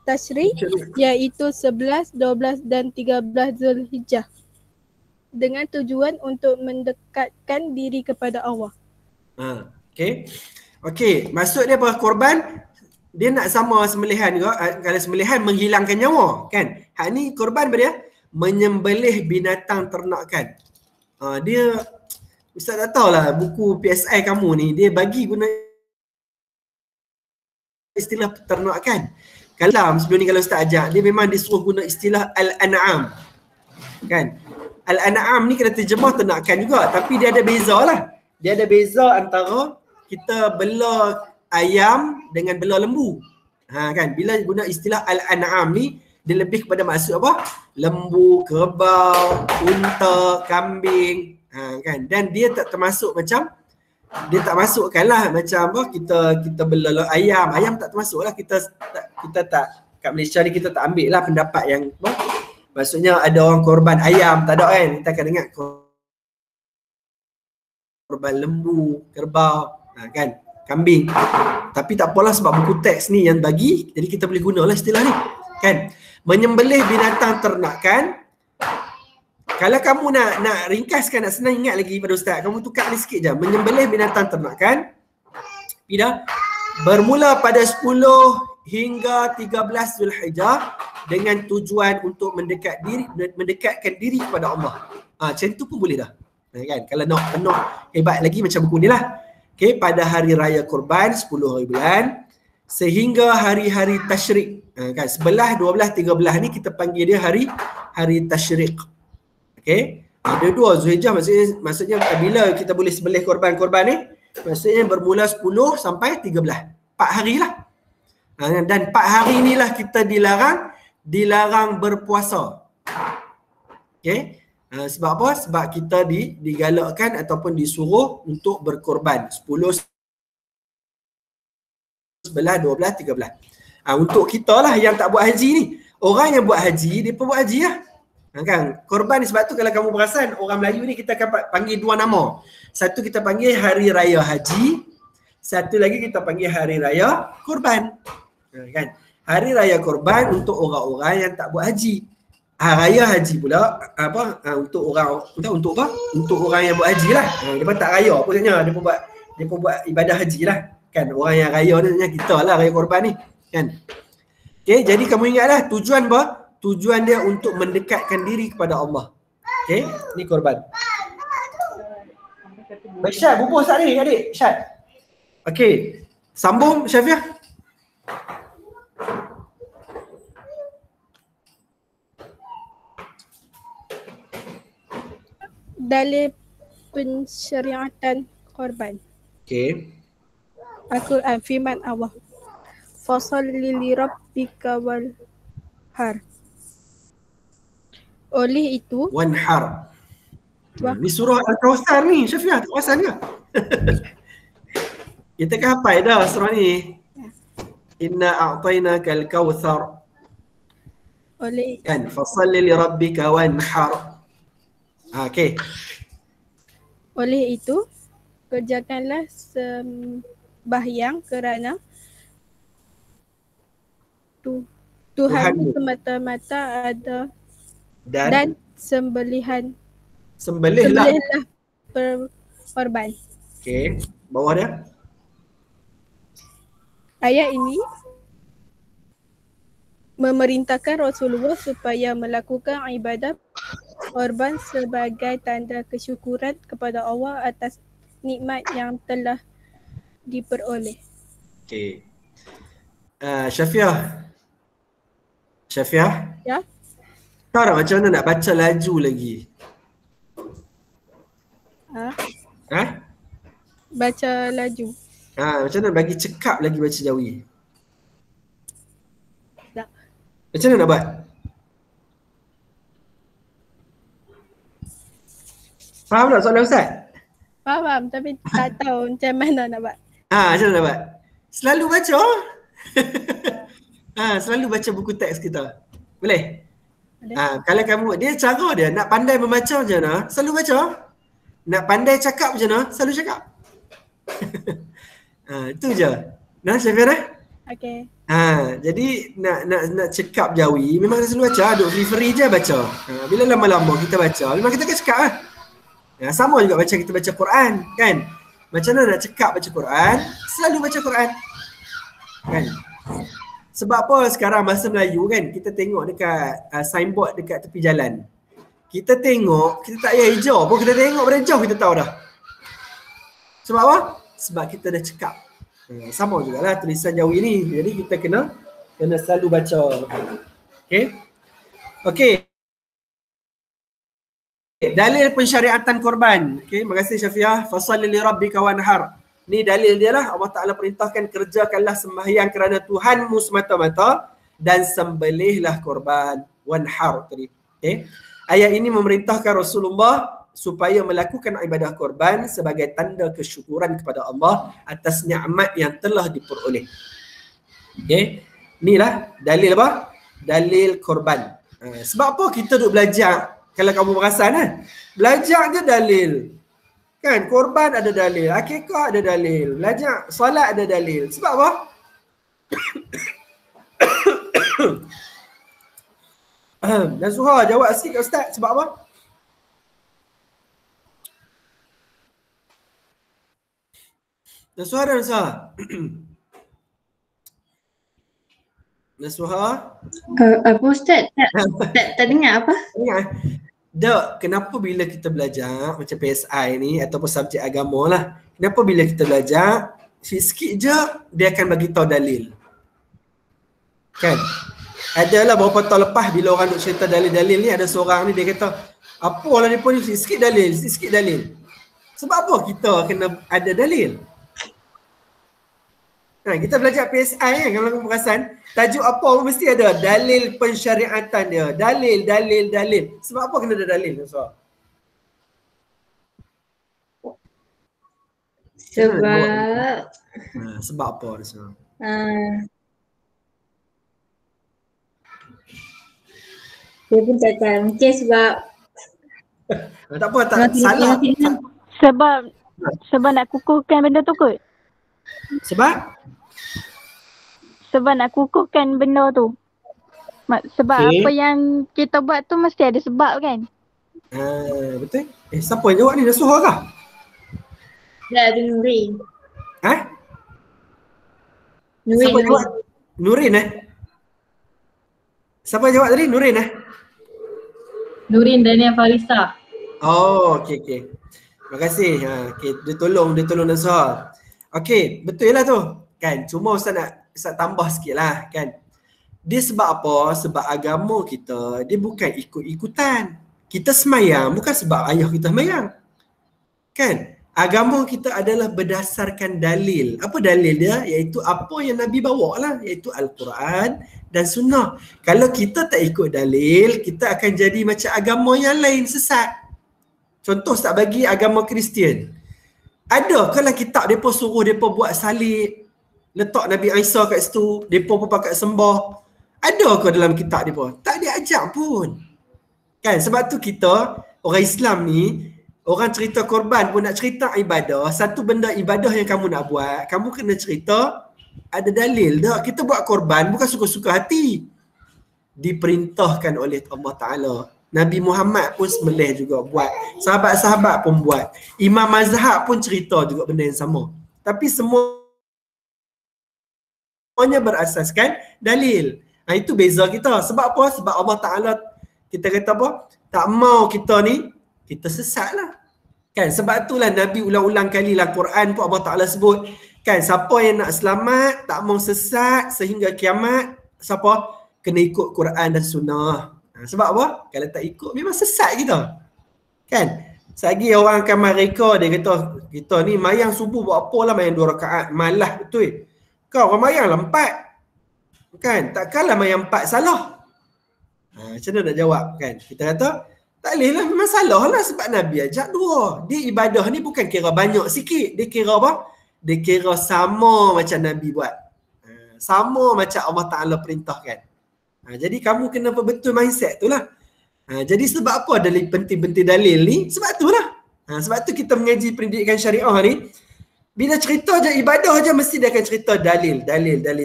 Tashrik iaitu 11, 12 dan 13 Zulhijjah dengan tujuan untuk mendekatkan diri kepada Allah. Okey, maksud dia apa? Korban dia nak sama sembelihan juga. Kalau sembelihan menghilangkan nyawa kan. Hak ni korban apa dia? Menyembelih binatang ternakan. Dia Ustaz tak tahulah buku PSI kamu ni dia bagi guna istilah peternakan. Kalau sebelum ni kalau Ustaz ajak dia memang disuruh guna istilah al-an'am. Kan? Al-an'am ni kena terjemah ternakan juga, tapi dia ada beza lah. Dia ada beza antara kita bela ayam dengan bela lembu. Kan? Bila guna istilah al-an'am ni dia lebih kepada maksud apa? Lembu, kerbau, unta, kambing. Kan? Dan dia tak termasuk macam dia tak masukkanlah macam apa kita bela ayam. Ayam tak termasuklah, kita tak kat Malaysia ni kita tak ambil lah pendapat yang apa? Maksudnya ada orang korban ayam, tak ada kan? Kita akan dengar korban lembu, kerbau, kan? Kambing. Tapi tak apalah sebab buku teks ni yang bagi, jadi kita boleh gunalah istilah ni. Kan? Menyembelih binatang ternakan. Kalau kamu nak ringkaskan, nak senang ingat lagi pada Ustaz, kamu tukar ni sikit je. Menyembelih binatang ternakan. Ida bermula pada 10 hingga 13 Zulhijjah dengan tujuan untuk mendekatkan diri kepada Allah. Macam tu pun boleh dah. Kan? Kalau nak penuh hebat lagi macam buku ni lah. Okay, pada hari raya korban 10 hari bulan sehingga hari-hari tasyrik. Kan 11, 12, 13 ni kita panggil dia hari tasyrik. Okey. Ada dua Zulhijjah, maksudnya bila kita boleh sembelih korban-korban ni? Maksudnya bermula 10 sampai 13. 4 hari lah. Dan 4 hari inilah kita dilarang berpuasa. Okey. Sebab apa? Sebab kita digalakkan ataupun disuruh untuk berkorban 10, 11, 12, 13. Untuk kita lah yang tak buat haji ni. Orang yang buat haji, dia pun buat haji lah. Kan? Korban ni, sebab tu kalau kamu perasan, orang Melayu ni kita akan panggil dua nama. Satu kita panggil Hari Raya Haji, satu lagi kita panggil Hari Raya Korban. Kan? Hari Raya Korban untuk orang-orang yang tak buat haji. Raya Haji pula untuk orang untuk apa? Untuk orang yang buat haji lah. Dia pun tak raya apa sebenarnya. Dia pun buat ibadah haji lah. Kan orang yang raya ni sebenarnya kita lah raya korban ni. Kan? Okey, jadi kamu ingatlah tujuan apa? Tujuan dia untuk mendekatkan diri kepada Allah. Okey, ni korban. Baik, Syed, bubuh tak ni adik? Syed. Okey, sambung Syafiah. Dalil pensyariatan korban. Okey. Al-Quran, firman Allah. Fasalli li rabbika wanhar. Oleh itu, Wanhar. Ni surah Al-Kawthar ni, Syafiah, tak perasan ke? Kita kan hafal dah surah ni. Inna a'tainaka al-kawthar. oleh Kan, fasalli li rabbika wanhar. Okey. oleh itu, kerjakanlah sembahyang kerana Tuhanmu semata-mata ada dan Sembelihlah. sembelihlah korban. Okey, bawah dia. Ayat ini memerintahkan Rasulullah supaya melakukan ibadah korban sebagai tanda kesyukuran kepada Allah atas nikmat yang telah diperoleh. Okey. Syafiah. Ya, Tahu tak macam mana nak baca laju lagi? baca laju. Macam mana bagi cekap lagi baca Jawi? Tak. Macam mana nak buat? Faham tak soalan Ustaz? Faham tapi tak tahu macam mana nak buat. Macam mana nak buat? Selalu baca. Selalu baca buku teks kita. Boleh? Kalau kamu, dia cara dia nak pandai membaca macam mana, selalu baca. Nak pandai cakap macam mana, selalu cakap. Itu je. Nah, Syafiah. Okey. Jadi nak cakap Jawi memang selalu baca, duk free je baca. Bila lama-lama kita baca, memang kita akan cakap lah. Sama juga baca kita baca Quran, kan? Macam mana nak cakap baca Quran, selalu baca Quran. Kan? Sebab apa sekarang bahasa Melayu kan, kita tengok dekat signboard dekat tepi jalan. Kita tengok, kita tak payah hijau pun, kita tengok pada jauh kita tahu dah. Sebab apa? Sebab kita dah cakap. Sama jugalah tulisan Jawi ni. Jadi kita kena selalu baca. Okey. Dalil pensyariatan korban. Okey, terima kasih Syafiah. Fasalli li rabbika wanhar. Ni dalil dia lah. Allah Ta'ala perintahkan kerjakanlah sembahyang kerana Tuhanmu semata-mata dan sembelihlah korban. Wanhar tadi. Okay. Ayat ini memerintahkan Rasulullah supaya melakukan ibadah korban sebagai tanda kesyukuran kepada Allah atas nikmat yang telah diperoleh. Okay. Inilah dalil apa? Dalil korban. Sebab apa kita duk belajar? Kalau kamu perasan kan? Belajar je dalil. Kan, korban ada dalil, akikah ada dalil, belajar solat ada dalil. Sebab apa? Nasuha jawab sikit Ustaz, sebab apa? Nasuha dan Nasuha. Nasuha? Apa Ustaz? Tak dengar apa? Dengar. Dok, kenapa bila kita belajar macam PSI ni ataupun subjek agama lah, kenapa bila kita belajar sikit je dia akan bagi tahu dalil. Kan? Adalah beberapa tahun lepas bila orang duk cerita dalil-dalil ni, ada seorang ni dia kata, apalah dia pun sikit dalil, sikit dalil. Sebab apa kita kena ada dalil? Kita belajar PSI kan, kalau kamu perasan, tajuk apa pun mesti ada dalil pensyariatan dia. Dalil. Sebab apa kena ada dalil? Sebab apa? Dia pun tak tahu. Mungkin sebab tak apa, tak salah. Sebab nak kukuhkan benda tu kot. Sebab nak kukuhkan benda tu. Sebab apa yang kita buat tu mesti ada sebab kan? Betul. Siapa yang jawab ni? Nasuha kah? dah ada Nurin. Siapa jawab? Nurin Siapa jawab tadi? Nurin Nurin Daniel Farisa. Oh, okey. Terima kasih. Dia tolong Nasuha. Okey, betul lah tu. Kan, cuma Ustaz nak tambah sikit lah kan. Dia sebab apa? Sebab agama kita, dia bukan ikut-ikutan. Kita semayang bukan sebab ayah kita semayang. Kan? Agama kita adalah berdasarkan dalil. Apa dalil dia? Iaitu apa yang Nabi bawa lah. Iaitu Al-Quran dan Sunnah. Kalau kita tak ikut dalil, kita akan jadi macam agama yang lain, sesat. Contoh Ustaz bagi agama Kristian. Ada kalau kitab mereka suruh mereka buat salib, letak Nabi Isa kat situ, mereka pun pakai sembah. Ada ke dalam kitab mereka? Tak diajar pun. Kan? Sebab tu kita, orang Islam ni, orang cerita korban pun nak cerita ibadah, satu benda ibadah yang kamu nak buat, kamu kena cerita ada dalil dah. Kita buat korban bukan suka-suka hati. Diperintahkan oleh Allah Ta'ala. Nabi Muhammad pun sembelih juga buat. Sahabat-sahabat pun buat. Imam mazhab pun cerita juga benda yang sama. Tapi semuanya berasaskan dalil. Itu beza kita. Sebab apa? Sebab Allah Ta'ala, kita kata apa? Tak mau kita ni, kita sesat lah. Kan? Sebab itulah Nabi ulang-ulang kali lah Quran pun Allah Ta'ala sebut. Kan? Siapa yang nak selamat, tak mau sesat sehingga kiamat, siapa? Kena ikut Quran dan Sunnah. Sebab apa? Kalau tak ikut memang sesat kita. Kan? Selagi orang akan mereka, dia kata, kita ni mayang subuh buat apa lah, mayang 2 rakaat. Malah betul. Kau orang mayang lah 4. Kan? Takkanlah mayang 4 salah. Macam mana nak jawab kan? Kita kata, tak boleh lah, memang salah lah sebab Nabi ajak 2. Dia ibadah ni bukan kira banyak sikit. Dia kira apa? Dia kira sama macam Nabi buat. Sama macam Allah Ta'ala perintahkan. Jadi kamu kena betul mindset tu lah. Jadi sebab apa dalil penting-penting dalil ni? Sebab tu lah. Sebab tu kita mengaji pendidikan syariah ni. Bila cerita je ibadah je mesti dia akan cerita dalil.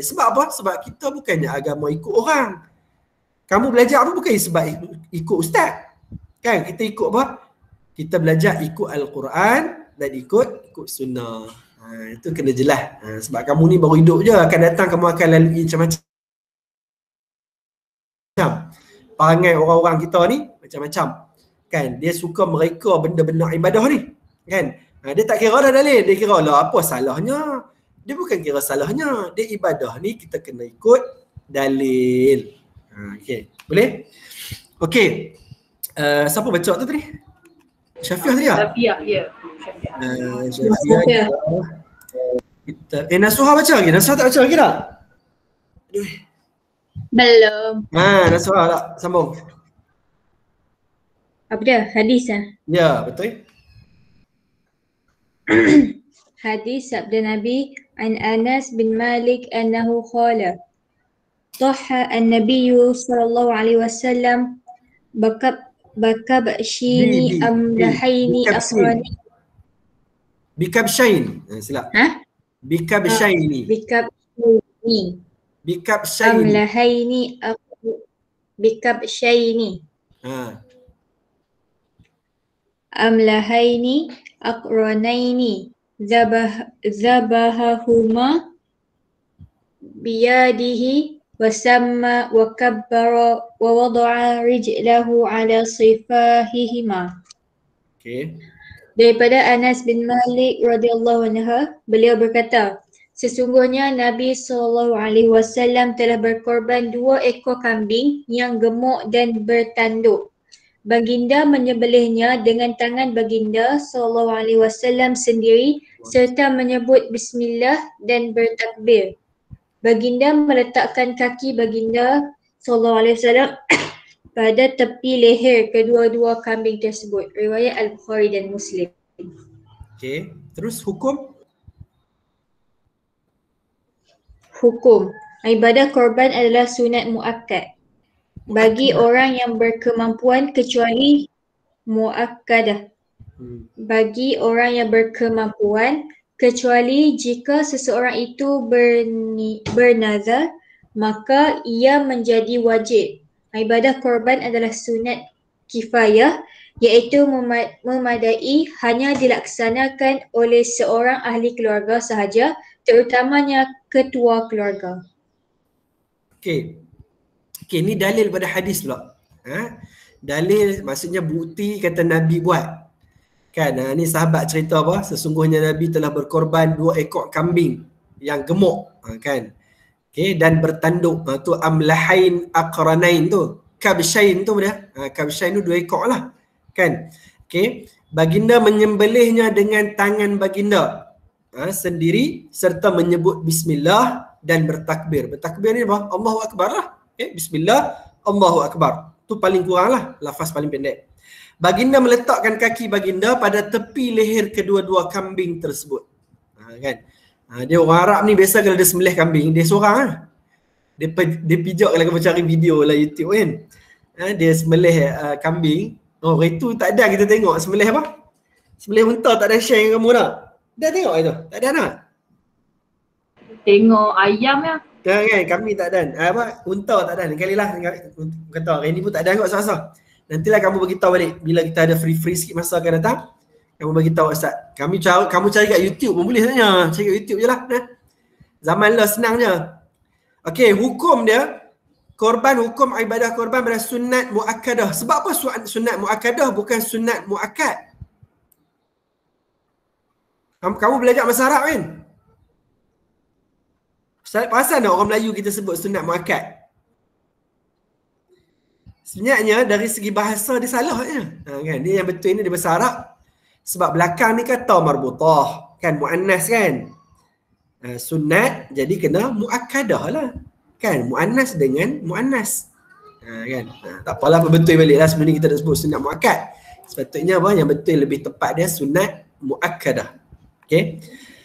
Sebab apa? Sebab kita bukannya agama ikut orang. Kamu belajar apa bukan sebab ikut ustaz. Kan? Kita ikut apa? Kita belajar ikut Al-Quran dan ikut sunnah. Itu kena jelas. Sebab kamu ni baru hidup je. Akan datang kamu akan lalui macam-macam. Perangai orang-orang kita ni macam-macam. Kan? Dia suka mereka benda-benda ibadah ni. Kan? Dia tak kira dah dalil. Dia kira lah apa salahnya. Dia bukan kira salahnya. Dia ibadah ni kita kena ikut dalil. Okay. Boleh? Okay. Siapa baca tu tadi? Syafiah tadi tak? Syafiah, ya. Syafiah. Nasuha baca lagi? Nasuha tak baca lagi tak? Aduh. Belum. Nasuha tak? Sambung. Apa dia? Hadis lah. Ya, betul. Hadis sabda Nabi an Anas bin Malik annahu qala Taha an-Nabiy sallallahu alaihi wasallam bakabshini amlahaini aqrani. Bikabshain. Silap. Bikabshaini. Bikabshaini. Amlahaini bikabshaini. Amlahaini aqranaini zabahahuma biyadihi wasamma wa kabbara wa wada'a rijlahu ala sifahihima. Okay. Daripada Anas bin Malik radhiyallahu anhu, beliau berkata, Sesungguhnya Nabi SAW telah berkorban 2 ekor kambing yang gemuk dan bertanduk. Baginda menyembelihnya dengan tangan baginda SAW sendiri serta menyebut bismillah dan bertakbir. Baginda meletakkan kaki baginda SAW pada tepi leher kedua-dua kambing tersebut. Riwayat Al-Bukhari dan Muslim. Okey, terus hukum? Hukum. Ibadah korban adalah sunat muakkad bagi orang yang berkemampuan kecuali muakkadah. Bagi orang yang berkemampuan kecuali jika seseorang itu bernazar, maka ia menjadi wajib. Ibadah korban adalah sunat kifayah, iaitu memadai, hanya dilaksanakan oleh seorang ahli keluarga sahaja, terutamanya ketua keluarga. Okey. Okey, ni dalil pada hadis pula. Dalil maksudnya bukti kata Nabi buat. Kan, ni sahabat cerita apa? Sesungguhnya Nabi telah berkorban 2 ekor kambing yang gemuk, kan. Okey, dan bertanduk. Tu amlahain aqranain tu. Kabshain tu dia. Kabshain tu 2 ekor lah. Kan. Okey, baginda menyembelihnya dengan tangan baginda sendiri serta menyebut bismillah dan bertakbir. Bertakbir ni apa? Allahu Akbar lah. Bismillah, Allahu Akbar. Tu paling kurang lah, lafaz paling pendek. Baginda meletakkan kaki baginda pada tepi leher kedua-dua kambing tersebut. Kan? Dia orang Arab ni biasa kalau dia sembelih kambing, dia seorang lah. Dia pijak kalau kamu cari video lah YouTube kan. Dia sembelih kambing. Oh, itu tak ada kita tengok sembelih apa? Sembelih unta tak ada share dengan kamu tak? Dah tengok itu? Tak ada nak? Tengok ayam ya. Kan, kami tak ada. Apa? Unta tak ada. Kali lah kata hari ni pun tak ada kot rasa. Nantilah kamu beritahu balik bila kita ada free sikit masa akan datang. Kamu beritahu Ustaz. Kamu cari kat YouTube pun boleh sebenarnya. Cari kat YouTube je lah. Zaman lah senangnya. Okey, hukum dia hukum ibadah korban pada sunat muakkadah. Sebab apa sunat muakkadah bukan sunat muakkad? Kamu belajar bahasa Arab kan? Perasan tak orang Melayu kita sebut sunat muakkad? Sebenarnya dari segi bahasa dia salah je. Kan? Dia yang betul ni dia bahasa Arab. Sebab belakang ni kata marbutah. Kan muannas kan? Sunat jadi kena muakkadah lah. Kan? Muannas dengan muannas. Kan? Tak apalah apa betul balik lah sebelum ni kita dah sebut sunat muakkad. Sepatutnya apa? Yang betul lebih tepat dia sunat muakkadah. Okay.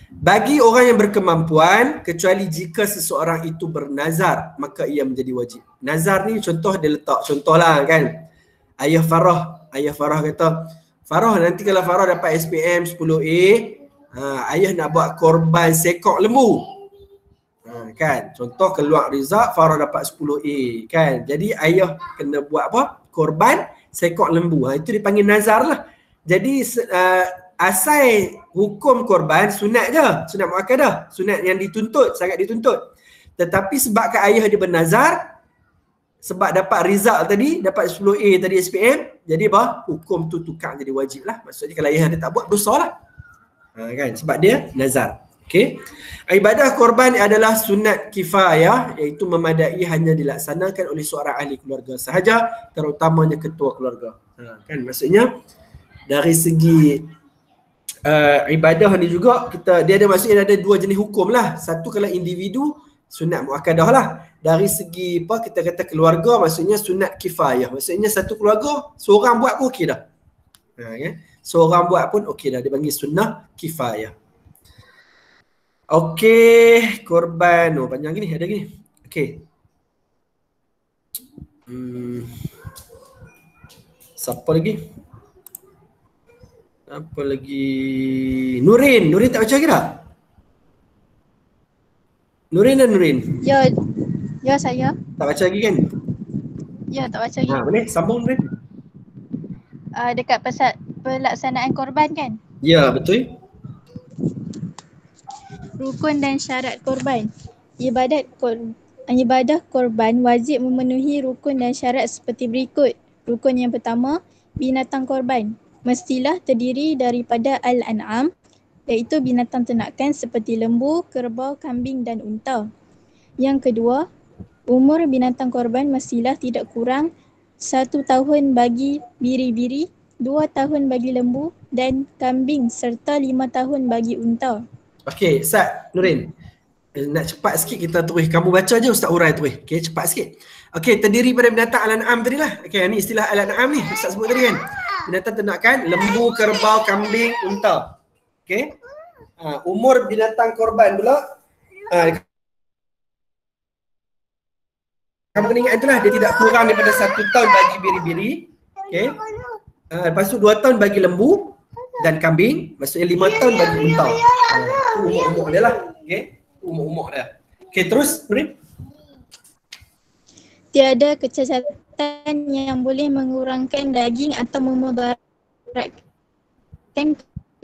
Bagi orang yang berkemampuan kecuali jika seseorang itu bernazar maka ia menjadi wajib. Nazar ni contoh dia letak contohlah kan. Ayah Farah kata, Farah nanti kalau Farah dapat SPM 10A, ayah nak buat korban sekok lembu. Kan? Contoh keluar result Farah dapat 10A kan. Jadi ayah kena buat apa? Korban sekok lembu. Itu dipanggil nazar lah. Jadi asal hukum korban sunat je, sunat muakkadah, sunat yang dituntut, sangat dituntut. Tetapi sebabkan ayah dia bernazar, sebab dapat result tadi, dapat 10A tadi SPM, jadi apa? Hukum tu tukar jadi wajib lah. Maksudnya kalau ayah dia tak buat, dosa lah. Kan? Sebab dia nazar. Okay. Ibadah korban adalah sunat kifayah, iaitu memadai hanya dilaksanakan oleh seorang ahli keluarga sahaja, terutamanya ketua keluarga. Kan? Maksudnya dari segi ibadah ni juga dia ada maksudnya ada 2 jenis hukum lah. Satu kalau individu sunat muakkadah lah. Dari segi apa kita kata keluarga maksudnya sunat kifayah. Maksudnya satu keluarga seorang buat pun okey dah. Kan? Seorang buat pun okey dah, dia panggil sunnah kifayah. Okey, korban. Oh panjang gini, ada gini. Okey. Siapa lagi? Apa lagi? Nurin tak baca lagi tak? Nurin dan Nurin? Ya saya. Tak baca lagi kan? Ya tak baca lagi. Boleh sambung Nurin? Dekat pelaksanaan korban kan? Ya betul. Rukun dan syarat korban. Ibadah korban wajib memenuhi rukun dan syarat seperti berikut. Rukun yang pertama, binatang korban mestilah terdiri daripada al-an'am, iaitu binatang ternakan seperti lembu, kerbau, kambing dan unta. Yang kedua, umur binatang korban mestilah tidak kurang 1 tahun bagi biri-biri, 2 tahun bagi lembu dan kambing serta 5 tahun bagi unta. Okey, Ustaz Nurin. Nak cepat sikit kita terus. Kamu baca je, Ustaz urai terus. Okey, cepat sikit. Okey, terdiri pada binatang al-an'am tadi lah. Okey, ni istilah al-an'am ni Ustaz sebut tadi kan. Binatang ternakan, lembu, kerbau, kambing, unta. Okey. Umur binatang korban pula. Kamu kena ingat itulah, dia tidak kurang daripada 1 tahun bagi biri-biri. Okey. Lepas tu 2 tahun bagi lembu dan kambing, maksudnya 5 tahun bagi unta. Itu umur-umur dia lah. Okey. Umur-umur dia. Okey, terus Nurin. Tiada kecacatan yang boleh mengurangkan daging atau memudaratkan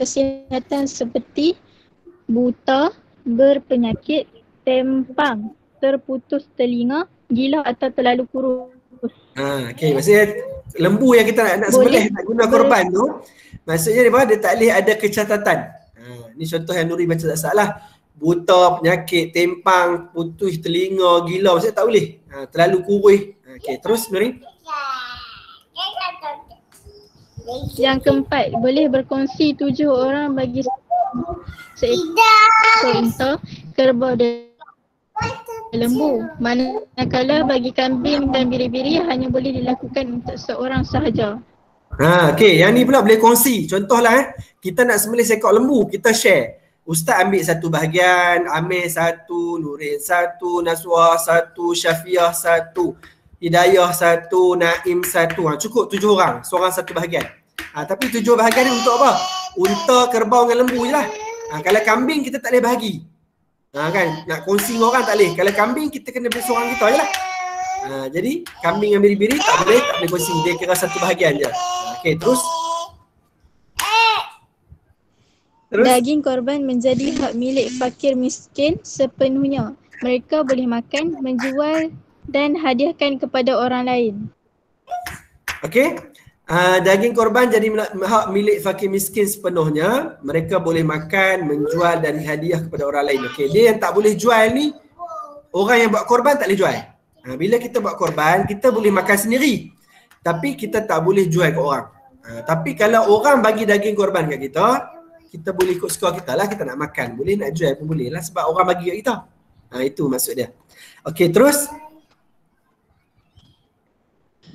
kesihatan seperti buta, berpenyakit, tempang, terputus telinga, gila atau terlalu kurus. Okey, maksudnya lembu yang kita nak sembelih, nak guna korban tu, maksudnya dia tak boleh ada kecacatan. Ni contoh yang Nuri baca tak salah. Buta, penyakit, tempang, putus telinga, gila, maksudnya tak boleh. Terlalu kurus. Okey, terus Nuri. Yang keempat, boleh berkongsi 7 orang bagi seekor unta, kerbau dan lembu. Manakala bagi kambing dan biri-biri hanya boleh dilakukan untuk seorang sahaja. Okey, yang ni pula boleh kongsi. Contohlah kita nak sembelih seekor lembu, kita share. Ustaz ambil satu bahagian, Amir satu, Nurin satu, Naswah satu, Syafiah satu, Hidayah satu, Naim satu. Cukup 7 orang, seorang satu bahagian. Tapi 7 bahagian ni untuk apa? Unta, kerbau dengan lembu je lah. Kalau kambing kita tak boleh bahagi. Kan, nak kongsi dengan orang tak boleh. Kalau kambing kita kena beri seorang kita je lah. Jadi kambing yang biri-biri tak boleh kongsi. Dia kira satu bahagian je. Okey, terus. Daging korban menjadi hak milik fakir miskin sepenuhnya. Mereka boleh makan, menjual dan hadiahkan kepada orang lain. Okey. Daging korban jadi hak milik fakir miskin sepenuhnya. Mereka boleh makan, menjual dan hadiah kepada orang lain. Okey, dia yang tak boleh jual ni, orang yang buat korban tak boleh jual. Bila kita buat korban, kita boleh makan sendiri. Tapi kita tak boleh jual ke orang. Tapi kalau orang bagi daging korban kat kita boleh ikut skor kita lah, kita nak makan. Boleh nak jual pun boleh lah sebab orang bagi kat kita. Itu maksud dia. Okey, terus.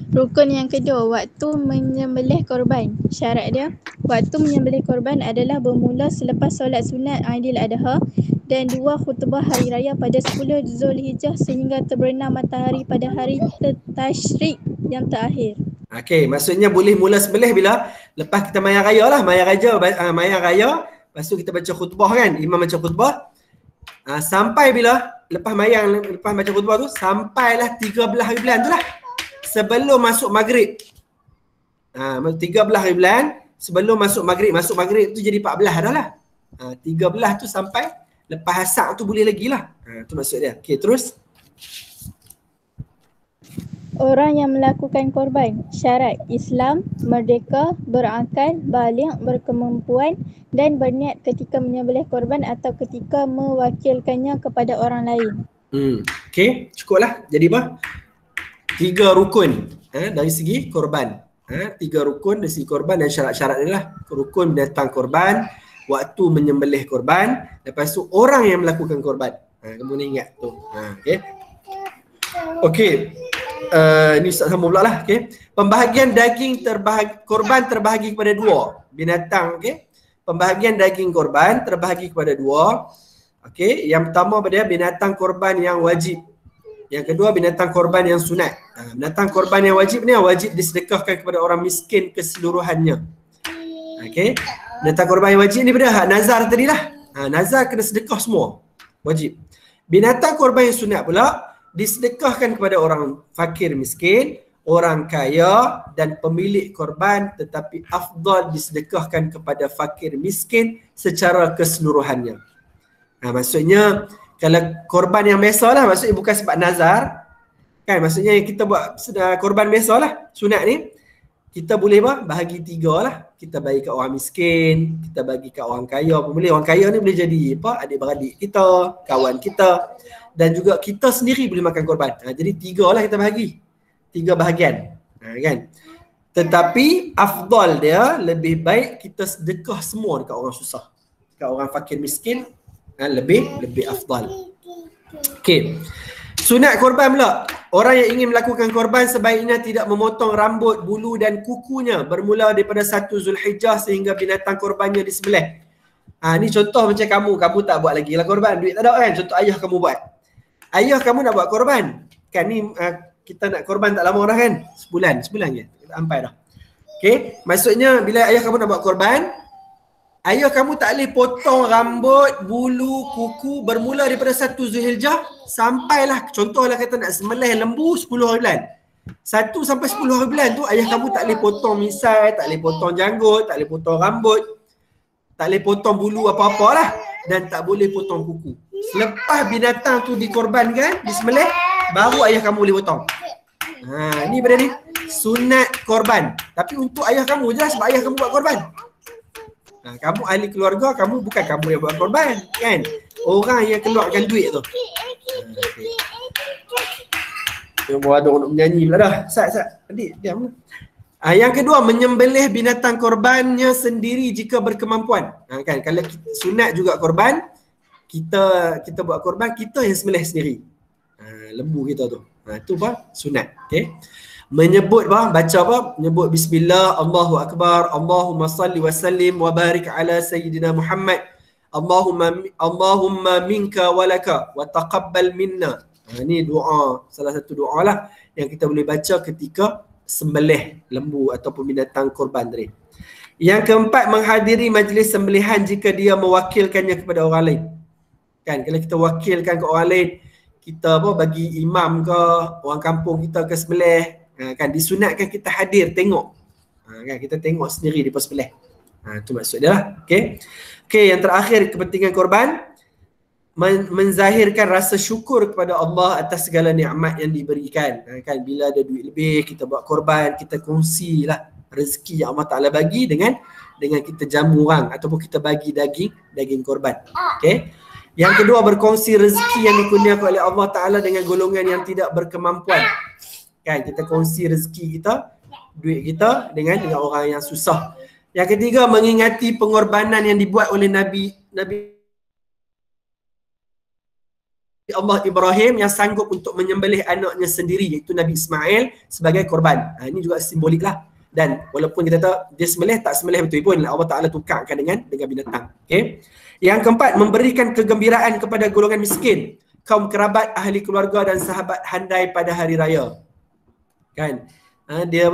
Rukun yang kedua, waktu menyembelih korban. Syarat dia, waktu menyembelih korban adalah bermula selepas solat sunat Aidil Adha dan 2 khutbah hari raya pada 10 Zulhijjah sehingga terbenam matahari pada hari tasyrik yang terakhir. Okey, maksudnya boleh mula sembelih bila lepas kita maya raya lah, maya raya, lepas tu kita baca khutbah kan, imam baca khutbah. Sampai bila lepas baca khutbah tu sampailah 13 hari bulan tu lah. Sebelum masuk maghrib. 13 hari bulan sebelum masuk maghrib tu jadi 14 dah lah. 13 tu sampai lepas asar tu boleh lagi lah. Tu maksud dia. Okey, terus. Orang yang melakukan korban. Syarat Islam, merdeka, berakal, baligh, berkemampuan dan berniat ketika menyembelih korban atau ketika mewakilkannya kepada orang lain. Okey, cukuplah. Jadi apa? 3 rukun dari segi korban. 3 rukun dari segi korban dan syarat-syarat dia lah. Rukun datang korban, waktu menyembelih korban, lepas tu orang yang melakukan korban. Kamu ni ingat tu. Okey. Okey. Ini Ustaz sambung pula lah. Okay. Pembahagian daging korban terbahagi kepada 2 binatang. Okay. Pembahagian daging korban terbahagi kepada 2. Okay. Yang pertama pada binatang korban yang wajib. Yang kedua binatang korban yang sunat. Binatang korban yang wajib ni wajib disedekahkan kepada orang miskin keseluruhannya. Okay. Binatang korban yang wajib ni pada hak nazar tadi lah. Nazar kena sedekah semua. Wajib. Binatang korban yang sunat pula disedekahkan kepada orang fakir miskin, orang kaya dan pemilik korban, tetapi afdal disedekahkan kepada fakir miskin secara keseluruhannya. Maksudnya kalau korban yang biasa lah, maksudnya bukan sebab nazar kan, maksudnya kita buat korban biasa lah sunat ni, kita boleh bahagi 3 lah. Kita bagi kat orang miskin, kita bagi kat orang kaya pun boleh. Orang kaya ni boleh jadi adik-beradik kita, kawan kita, dan juga kita sendiri boleh makan korban. Jadi 3 lah kita bahagi. 3 bahagian. Kan? Tetapi afdal dia lebih baik kita sedekah semua dekat orang susah. Dekat orang fakir miskin lebih afdal. Okey. Sunat korban pula. Orang yang ingin melakukan korban sebaiknya tidak memotong rambut, bulu dan kukunya bermula daripada 1 Zulhijjah sehingga binatang korbannya disembelih. Ni contoh macam kamu tak buat lagi lah korban, duit tak ada kan? Contoh ayah kamu buat. Ayah kamu nak buat korban. Kan ni kita nak korban tak lama dah kan? Sebulan je. Kita sampai dah. Okey, maksudnya bila ayah kamu nak buat korban, ayah kamu tak boleh potong rambut, bulu, kuku bermula daripada 1 Zulhijjah sampailah, contohlah kata nak sembelih lembu 10 hari bulan. 1 sampai 10 hari bulan tu ayah kamu tak boleh potong misai, tak boleh potong janggut, tak boleh potong rambut, tak boleh potong bulu apa-apa lah, dan tak boleh potong kuku. Selepas binatang tu dikorbankan, disembelih, baru ayah kamu boleh potong. Ni benda ni sunat korban. Tapi untuk ayah kamu je sebab ayah kamu buat korban. Kamu ahli keluarga, bukan kamu yang buat korban kan? Orang yang keluarkan duit tu. Ada orang menyanyi pula dah. Sat, adik diam. Yang kedua, menyembelih binatang korbannya sendiri jika berkemampuan. Kan kalau sunat juga korban, kita buat korban, kita yang sembelih sendiri. Lembu kita tu. Itu sunat. Okey. Menyebut menyebut bismillah, Allahu akbar, Allahumma salli wa sallim wa barik ala sayyidina Muhammad, Allahumma minka walaka wa taqabbal minna. Ini doa, salah satu doa lah yang kita boleh baca ketika sembelih lembu ataupun binatang korban tadi. Yang keempat, menghadiri majlis sembelihan jika dia mewakilkannya kepada orang lain. Kan kalau kita wakilkan ke orang lain, kita bagi imam ke orang kampung kita ke sembelih, kan disunatkan kita hadir tengok. Kan kita tengok sendiri di pos sebelah. Itu maksud dia lah. Okey, yang terakhir, kepentingan korban menzahirkan rasa syukur kepada Allah atas segala nikmat yang diberikan. Kan bila ada duit lebih, kita buat korban, kita kongsilah rezeki yang Allah Taala bagi dengan kita jamu orang ataupun kita bagi daging korban. Okey. Yang kedua, berkongsi rezeki yang dikurniakan oleh Allah Taala dengan golongan yang tidak berkemampuan. Kan kita kongsi rezeki kita, duit kita dengan orang yang susah. Yang ketiga, mengingati pengorbanan yang dibuat oleh Nabi Allah Ibrahim yang sanggup untuk menyembelih anaknya sendiri, iaitu Nabi Ismail sebagai korban. Ini juga simbolik lah. Dan walaupun kita tahu dia sembelih tak sembelih betul pun, Allah Ta'ala tukarkan dengan binatang. Okay. Yang keempat, memberikan kegembiraan kepada golongan miskin, kaum kerabat, ahli keluarga dan sahabat handai pada hari raya. Kan dia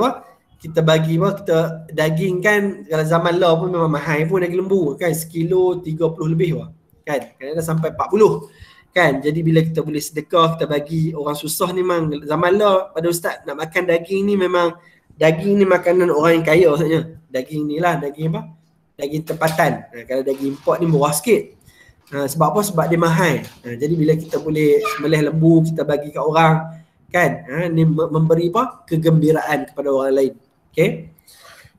kita bagi kita daging kan, kalau zaman law pun memang mahal pun daging lembu kan, sekilo 30 lebih kan, kadang-kadang sampai 40 kan. Jadi bila kita boleh sedekah, kita bagi orang susah ni, memang zaman law pada ustaz nak makan daging ni, memang daging ni makanan orang yang kaya maksudnya. Daging ni lah daging tempatan. Kalau daging import ni murah sikit. Sebab apa? Sebab dia mahal. Jadi bila kita boleh sembelih lembu, kita bagi kat orang kan, ni memberi kegembiraan kepada orang lain.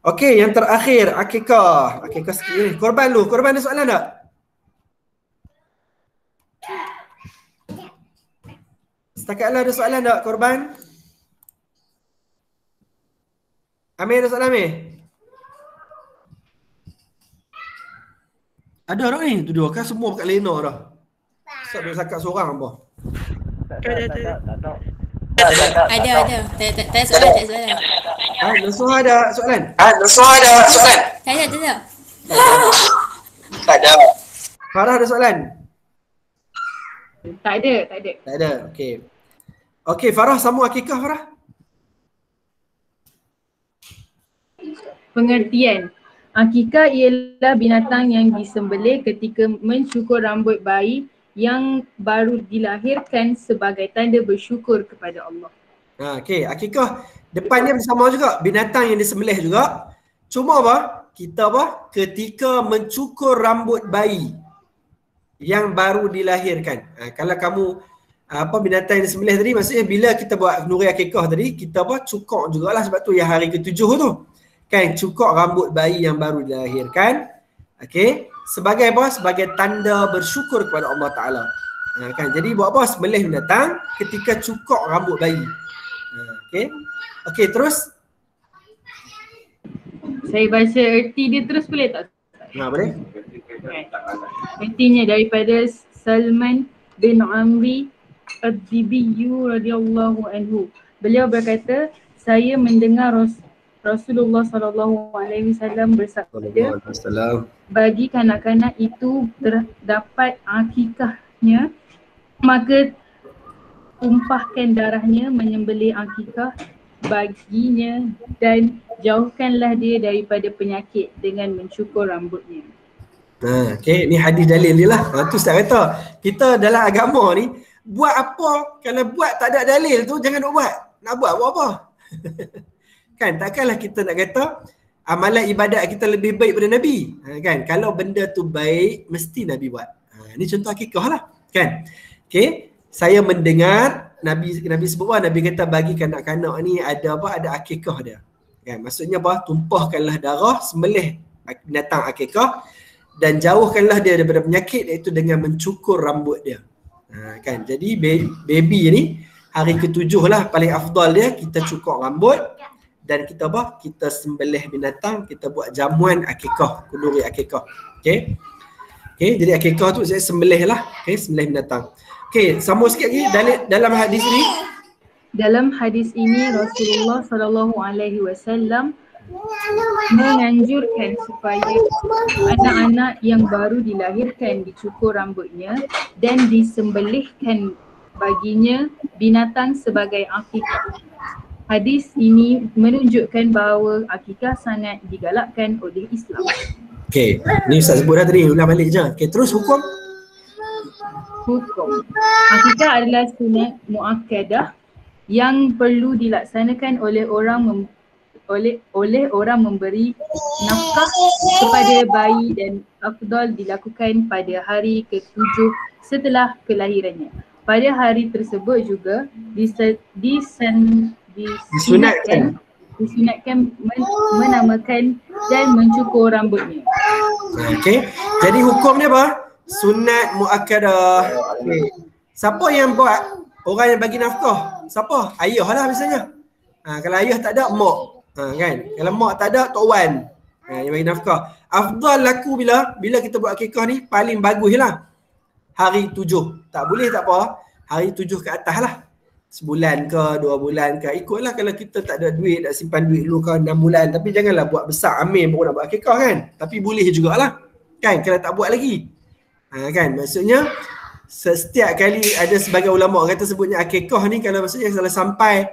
Okey, yang terakhir, akikah sikit ni. Korban ada soalan tak? Setakatlah ada soalan tak korban? Amir ada soalan Amir? Ada tak ni? Tu dua kan semua kat Lena dah. Ustaz dia cakap seorang apa? Ada. Tak soalan. Nasuha ada soalan? Tak ada. Farah ada soalan? Tak ada. Okey, Farah sambung akikah Farah. Pengertian. Akikah ialah binatang yang disembelih ketika mencukur rambut bayi yang baru dilahirkan sebagai tanda bersyukur kepada Allah. Okey, akikah depannya sama juga, binatang yang disembelih juga. Cuma kita ketika mencukur rambut bayi yang baru dilahirkan. Kalau kamu binatang yang disembelih tadi, maksudnya bila kita buat kenduri akikah tadi, kita cukok jugalah, sebab tu yang hari ke-7 tu. Kan, cukok rambut bayi yang baru dilahirkan. Okey, sebagai apa? Sebagai tanda bersyukur kepada Allah Taala. Kan, jadi buat apa? Sembelih binatang ketika cukok rambut bayi. Okey. Okey, terus Saya baca erti dia terus boleh tak? boleh. Ertinya daripada Salman bin Amri Ad-Dibiyyu radhiyallahu anhu. Beliau berkata, saya mendengar Rasulullah sallallahu alaihi wasallam bersabda, bagi kanak-kanak itu terdapat akikahnya, maka tumpahkan darahnya menyembelih akikah baginya dan jauhkanlah dia daripada penyakit dengan mencukur rambutnya. Okey, ni hadis dalil dia lah. Tu Ustaz kata, kita dalam agama ni buat apa, kalau buat tak ada dalil tu jangan nak buat. Nak buat apa? Kan, takkanlah kita nak kata amalan ibadat kita lebih baik daripada Nabi. Kan, kalau benda tu baik mesti Nabi buat. Ni contoh akikah lah. Kan. Okey, saya mendengar Nabi sebut apa? Nabi kata bagi kanak-kanak ni ada apa? Ada akikah dia. Kan, maksudnya apa? Tumpahkanlah darah, sembelih binatang akikah dan jauhkanlah dia daripada penyakit, iaitu dengan mencukur rambut dia. Kan, jadi baby ni hari ke-7 lah paling afdal dia, kita cukur rambut dan kita apa? Kita sembelih binatang, kita buat jamuan akikah, kenduri akikah. Okey. Okey, jadi akikah tu saya sembelih lah. Okey, sembelih binatang. Okey, sambung sikit lagi dalam hadis ni. Dalam hadis ini Rasulullah sallallahu alaihi wasallam menganjurkan supaya anak-anak yang baru dilahirkan dicukur rambutnya dan disembelihkan baginya binatang sebagai akikah. Hadis ini menunjukkan bahawa akikah sangat digalakkan oleh Islam. Okey, ni Ustaz sebut dah tadi, ulang balik je. Okey, terus hukum. Akikah adalah sunat muakkadah yang perlu dilaksanakan oleh orang memberi nafkah kepada bayi dan afdal dilakukan pada hari ke-7 setelah kelahirannya. Pada hari tersebut juga disunatkan menamakan dan mencukur rambutnya. Okey. Jadi hukum dia apa? Sunat muakkadah. Okey. Siapa yang buat? Orang yang bagi nafkah. Siapa? Ayah lah biasanya. Kalau ayah tak ada, mak. Kan? Kalau mak tak ada, tok wan. Yang bagi nafkah. Afdal laku bila kita buat akikah ni, paling bagus lah hari 7. Tak boleh tak apa, hari 7 ke atas lah. Sebulan ke, 2 bulan ke, ikutlah. Kalau kita tak ada duit, nak simpan duit dulu ke 6 bulan. Tapi janganlah buat besar amin baru nak buat akikah kan. Tapi boleh jugalah. Kan, kalau tak buat lagi. Kan, maksudnya setiap kali ada sebagai ulama kata sebutnya akikah ni, kalau maksudnya kalau sampai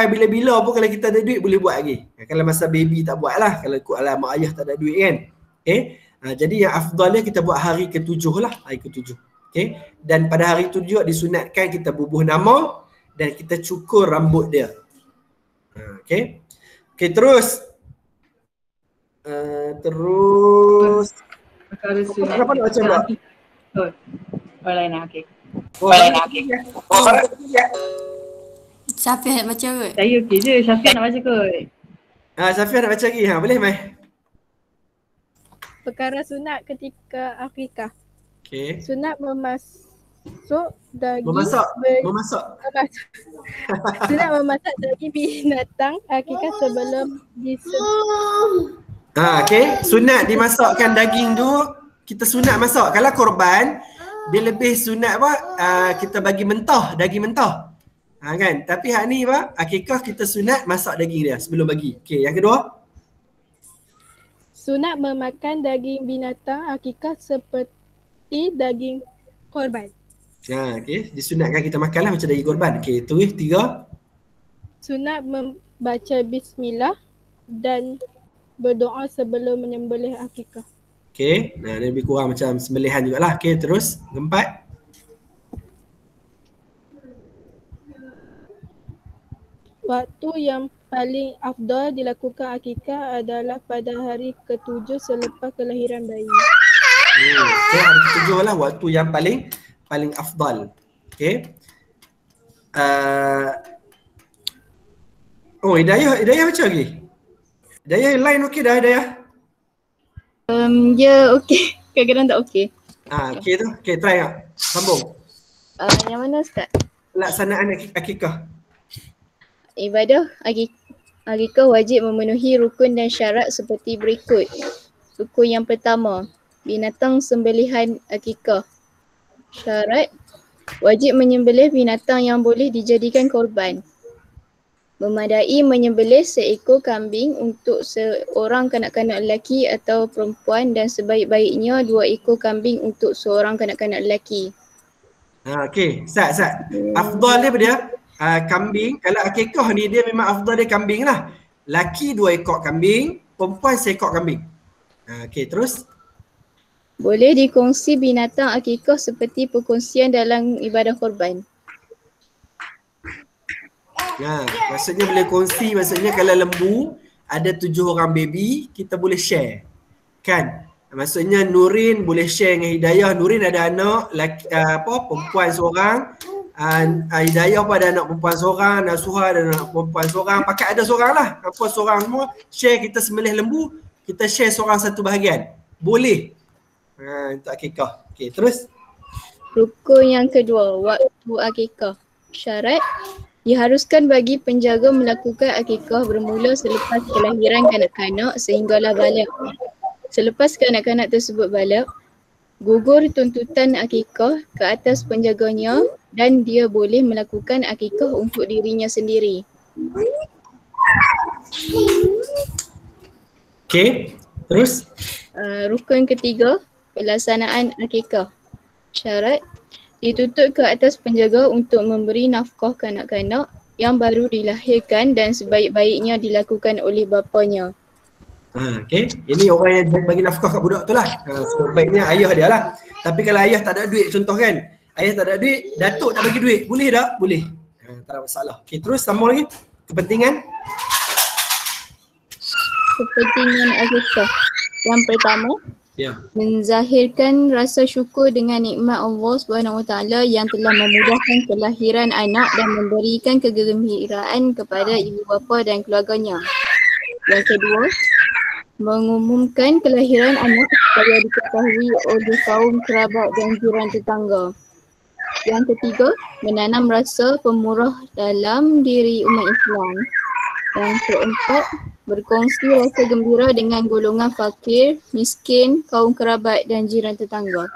bila-bila pun kalau kita ada duit boleh buat lagi. Kalau masa baby tak buat lah, kalau ikut alam mak ayah tak ada duit kan. Okay. Jadi yang afdalnya kita buat hari ke-7 lah, hari ke-7. Okay. Dan pada hari tu juga disunatkan kita bubuh nama dan kita cukur rambut dia. Okay. Okay, terus. Perkara sunat. Kenapa nak baca pula? Lain lah, okey. Syafiq nak baca kot? Saya okey je, Syafiq nak baca kot. Syafiq nak baca lagi. Boleh Mai? Perkara sunat ketika akikah. Okey. Sunat memasuk daging. Memasak. Sunat memasak daging binatang akikah sebelum disembelih. Okey. Sunat dimasakkan daging tu, kita sunat masak. Kalau korban, dia lebih sunat apa? Kita bagi mentah, daging mentah. Kan? Tapi hak ni apa? Akikah kita sunat masak daging dia sebelum bagi. Okey, yang kedua. Sunat memakan daging binatang akikah seperti daging korban. Okey, disunatkan kita makanlah macam daging korban. Okey, itu 3. Sunat membaca bismillah dan berdoa sebelum menyembelih akikah. Okey, ni lebih kurang macam sembelihan jugalah. Okey, terus 4. Waktu yang paling afdal dilakukan akikah adalah pada hari ke-7 selepas kelahiran bayi. Okay, hari ke-7 lah waktu yang paling afdal. Okey. Oh, Hidayah macam lagi? Hidayah line okey dah Hidayah? Ya okey. Kadang-kadang tak okey. Okey tu. Okey, try tak? Sambung. Yang mana Ustaz? Pelaksanaan akikah. Ibadah akikah wajib memenuhi rukun dan syarat seperti berikut. Rukun yang pertama, binatang sembelihan akikah. Syarat, wajib menyembelih binatang yang boleh dijadikan korban. Memadai menyembelih seekor kambing untuk seorang kanak-kanak lelaki atau perempuan dan sebaik-baiknya 2 ekor kambing untuk seorang kanak-kanak lelaki. Okey, Sat. Afdal dia apa dia? Kambing. Kalau akikah ni dia memang afdal dia kambing lah. Laki 2 ekor kambing, perempuan seekor kambing. Okey, terus? Boleh dikongsi binatang akikah seperti perkongsian dalam ibadah korban. Maksudnya boleh kongsi, maksudnya kalau lembu ada 7 orang baby, kita boleh share. Kan? Maksudnya Nurin boleh share dengan Hidayah. Nurin ada anak perempuan seorang. Hidayah pun ada anak perempuan seorang, Nasuha ada anak perempuan seorang. Pakai ada seorang lah. Seorang semua share, kita sembelih lembu, kita share seorang satu bahagian. Boleh. Untuk akikah. Okey, terus? Rukun yang kedua, waktu akikah. Syarat, diharuskan bagi penjaga melakukan akikah bermula selepas kelahiran kanak-kanak sehinggalah baligh. Selepas kanak-kanak tersebut baligh, gugur tuntutan akikah ke atas penjaganya dan dia boleh melakukan akikah untuk dirinya sendiri. Okey, terus? Rukun ketiga, pelaksanaan akikah. Syarat, dituntut ke atas penjaga untuk memberi nafkah kanak-kanak yang baru dilahirkan dan sebaik-baiknya dilakukan oleh bapanya. Okey, ini orang yang bagi nafkah kat budak tu lah. Sebaiknya ayah dia lah. Tapi kalau ayah tak ada duit, contoh kan, ayah tak ada duit, datuk tak bagi duit, boleh tak? Boleh. Tak ada masalah. Okey, terus sambung lagi. Kepentingan akikah. Yang pertama, menzahirkan rasa syukur dengan nikmat Allah SWT yang telah memudahkan kelahiran anak dan memberikan kegembiraan kepada ibu bapa dan keluarganya. Yang kedua, mengumumkan kelahiran anak supaya diketahui oleh kaum kerabat dan jiran tetangga. Yang ketiga, menanam rasa pemurah dalam diri umat Islam. Yang keempat, berkongsi rasa gembira dengan golongan fakir, miskin, kaum kerabat dan jiran tetangga.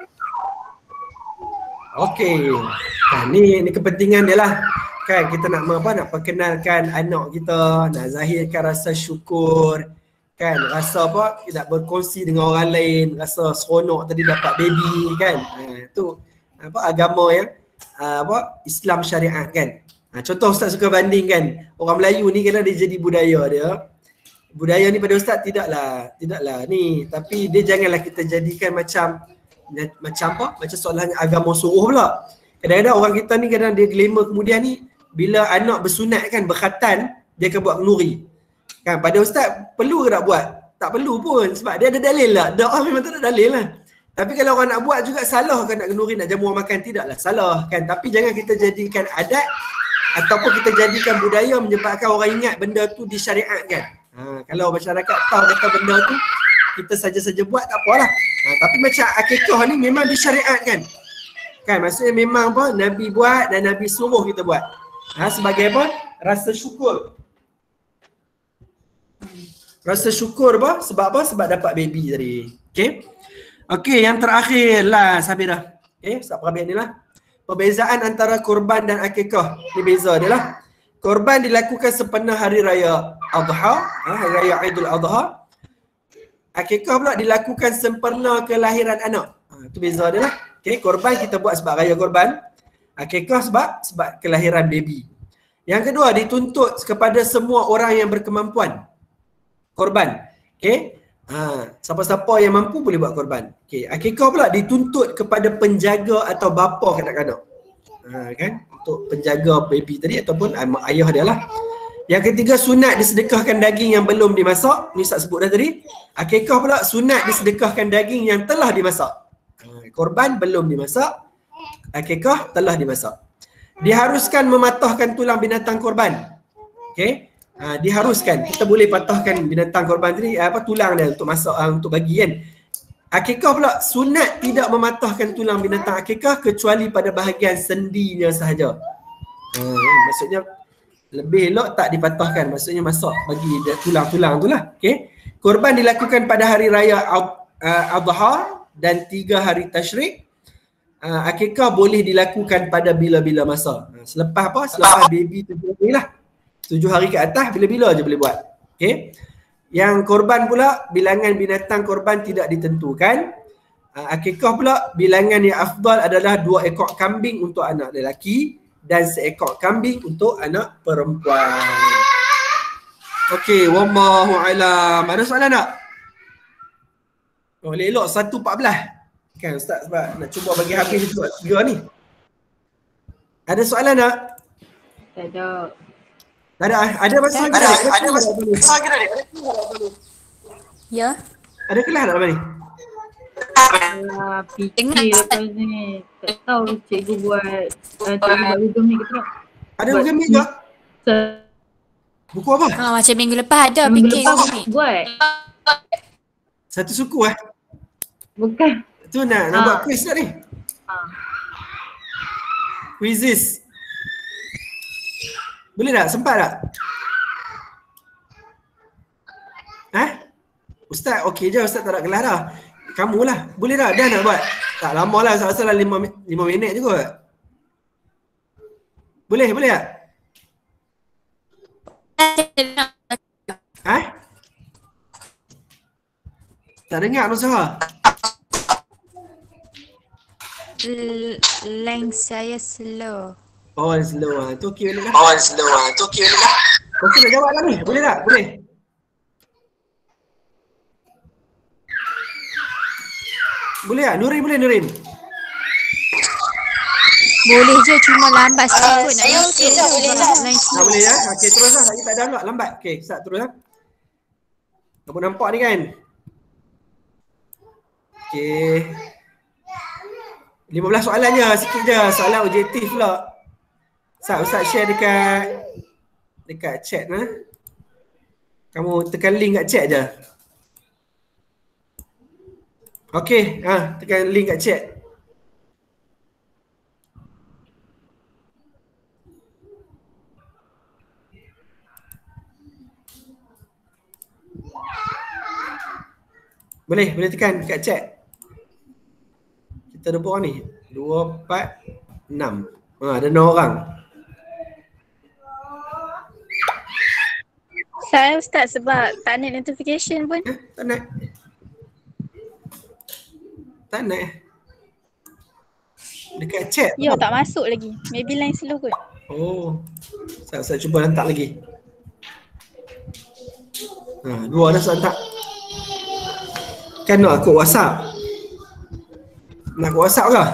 Okey. Ni kepentingan dia lah. Kan kita nak perkenalkan anak kita, nak zahirkan rasa syukur. Kan rasa nak berkongsi dengan orang lain, rasa seronok tadi dapat baby kan. Tu agama yang Islam syariat kan. Contoh Ustaz suka bandingkan, orang Melayu ni kalau dia jadi budaya dia, budaya ni pada Ustaz tidaklah ni, tapi dia janganlah kita jadikan macam seolah-olah agama suruh pula. Kadang-kadang orang kita ni kadang dia glamour, kemudian ni bila anak bersunat kan, berkhatan, dia akan buat kenuri. Kan pada Ustaz perlu ke tak buat? Tak perlu pun sebab dia ada dalil lah. Doa memang tak ada dalil lah. Tapi kalau orang nak buat juga salah kan, nak kenuri, nak jamu orang makan, tidaklah salah kan. Tapi jangan kita jadikan adat ataupun kita jadikan budaya menyebabkan orang ingat benda tu disyariatkan. Kalau masyarakat tahu kata benda tu kita saja-saja buat tak apalah. Tapi macam akikah ni memang disyariatkan. Kan maksudnya memang Nabi buat dan Nabi suruh kita buat. Sebagai rasa syukur. Rasa syukur sebab dapat baby tadi. Okey, yang terakhir lah Sabirah. Ustaz Rabi' ni lah. Perbezaan antara korban dan akikah. Ni beza dia lah. Korban dilakukan sepenuh hari raya Adha, hari raya Aidul Adha. Akikah pula dilakukan sempurna kelahiran anak. Itu beza dia lah. Korban kita buat sebab raya korban. Akikah sebab kelahiran baby. Yang kedua, dituntut kepada semua orang yang berkemampuan. Korban. Siapa-siapa yang mampu boleh buat korban. Akikah pula dituntut kepada penjaga atau bapa kanak-kanak. Kan? Untuk penjaga baby tadi ataupun ayah dia lah. Yang ketiga, sunat disedekahkan daging yang belum dimasak. Ni Ustaz sebut dah tadi. Akikah pula sunat disedekahkan daging yang telah dimasak. Korban belum dimasak, akikah telah dimasak. Diharuskan mematahkan tulang binatang korban. Okey. Diharuskan. Kita boleh patahkan binatang korban tadi tulang dia untuk masak untuk bagi kan. Akikah pula sunat tidak mematahkan tulang binatang akikah kecuali pada bahagian sendinya sahaja. Maksudnya lebih elok tak dipatahkan, maksudnya masak bagi tulang-tulang tu lah. Okey. Korban dilakukan pada hari raya Adha dan 3 hari Tashrik. Akikah boleh dilakukan pada bila-bila masa. Selepas apa? Selepas baby 7 hari lah. 7 hari ke atas bila-bila je boleh buat. Okey. Yang korban pula bilangan binatang korban tidak ditentukan. Akikah pula bilangan yang afdal adalah 2 ekor kambing untuk anak lelaki dan 1 ekor kambing untuk anak perempuan. Okey, wallahu alam. Ada soalan tak? Oh, elok 1.14. Kan Ustaz sebab nak cuba bagi habis tu 3 ni. Ada soalan tak? Tak ada. Tak ada. Ada masa lagi tak? Ada masa lagi tak? Ya. Ada kelas tak lepas ni? Fikir lepas ni. Tak tahu cikgu buat Google ni ke tak? Ada Google Meet tak? Buku apa? Macam minggu lepas ada fikir buat. Satu suku Bukan. Tu nak buat quiz tak ni? Quizzes. Boleh tak? Sempat tak? Ustaz okey je, Ustaz tak nak kelas dah. Kamu lah. Boleh tak? Dah nak buat? Tak lama lah, salah 5 minit je kot. Boleh tak? Tak dengar Nusaha? Line saya slow. Oh, slow Tu okey boleh lah. Okey nak jawab lah ni. Boleh tak? Boleh. Boleh tak? Nurin boleh Nurin? Boleh je, cuma lambat sikit kot. Saya okey dah, boleh dah. Tak boleh ya? Okey terus lah. Saya tak download lambat. Okey, start terus lah. Kamu nampak ni kan? Okey. 15 soalan je, sikit je. Soalan objektif pula. Ustaz share dekat chat Kamu tekan link kat chat je. Okey, tekan link kat chat. Boleh tekan kat chat. Kita ada berapa orang ni? 2, 4, 6. Ada 6 orang. Saya Ustaz sebab tak nak notification pun. Tak nak. Dekat chat. Ya, tak masuk lagi. Maybe line slow kot. Oh. Saya cuba hantar lagi. 2 dah saya hantar. Kan nak kod WhatsApp. Nak kod WhatsApp ke?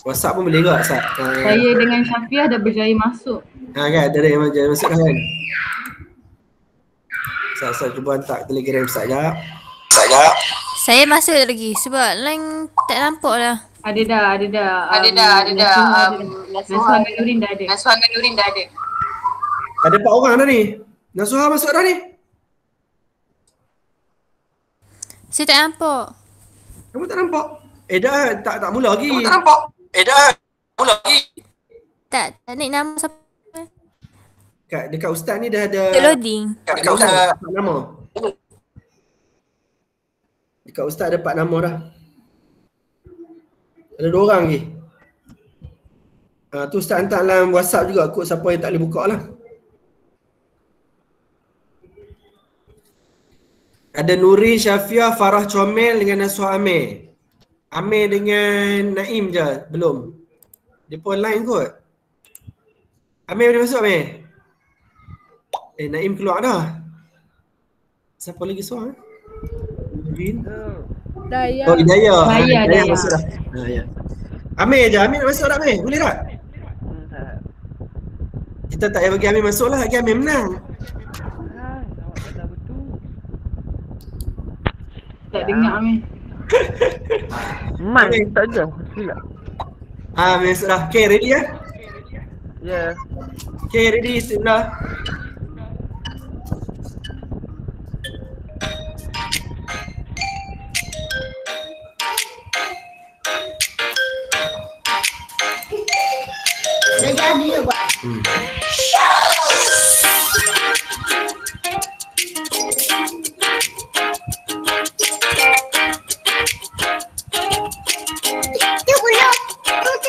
WhatsApp pun boleh ke WhatsApp? Saya dengan Syafiah dah berjaya masuk. Kan ada yang berjaya masuk kan? Saya cuba hantar Telegram sekejap. Saya masuk lagi sebab line tak nampak lah. Ada dah. Nasuha dengan Nurin dah ada. Ada 4 orang dah ni. Nasuha masuk dah ni. Saya tak nampak. Kamu tak nampak? Dah tak mula lagi. Tak naik nama siapa. Dekat Ustaz ni dah ada Loading. Dekat Ustaz ada 4 nama. Dekat Ustaz ada 4 nama dah. Ada 2 orang lagi. Tu Ustaz hantar dalam WhatsApp juga kod siapa yang tak boleh buka lah. Ada Nuri, Syafiah, Farah Comel dengan Nasuha Amir. Amir dengan Naim je, belum. Dia pun online kot. Amir boleh masuk Amir? Naim keluar dah. Siapa lagi seorang? Nurin. Daya. Oh, Hidayah. Daya. Masuk dah. Ya. Amir je, Amir nak masuk tak Amir? Boleh tak? Kita tak payah bagi Amir masuk lah, bagi Amir menang. Tak dengar Amir. Man, tak ada. Silap. Sudah. Okay, ready ya? Ya. Okay, ready. Sudah. Dah jadi tu, Pak. Tu pula. Tu.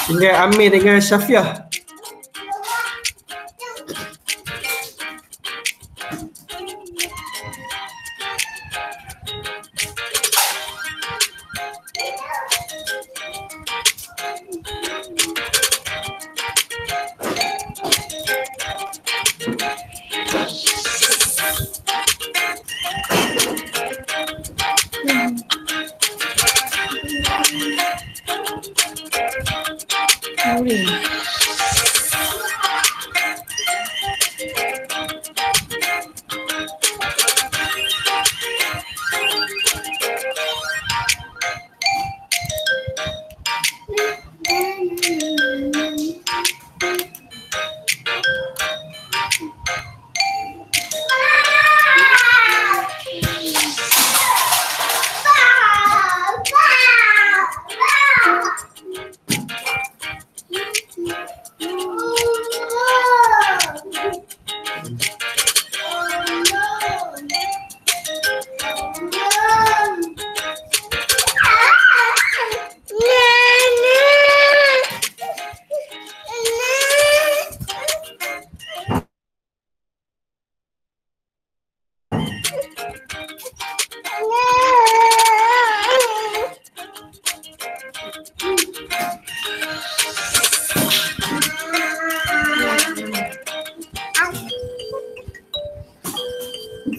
Tinggal Amir dengan Syafiah.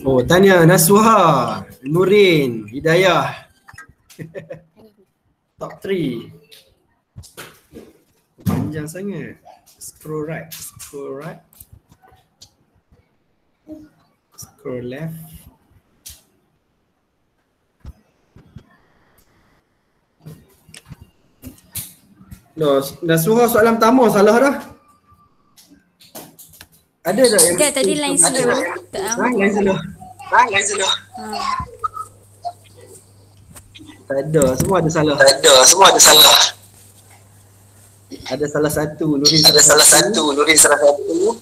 Oh, tanya Nasuha, Nurin, Hidayah. Top 3. Panjang sangat. Scroll right, scroll right. Scroll left. No, Nasuha soalan pertama salah dah. Ada tak yang Tak, tadi line slow. Line slow. Line slow. Tak ada, semua ada salah. Tak ada, semua ada salah. Ada salah satu, Nurin ada salah satu, Nurin salah satu.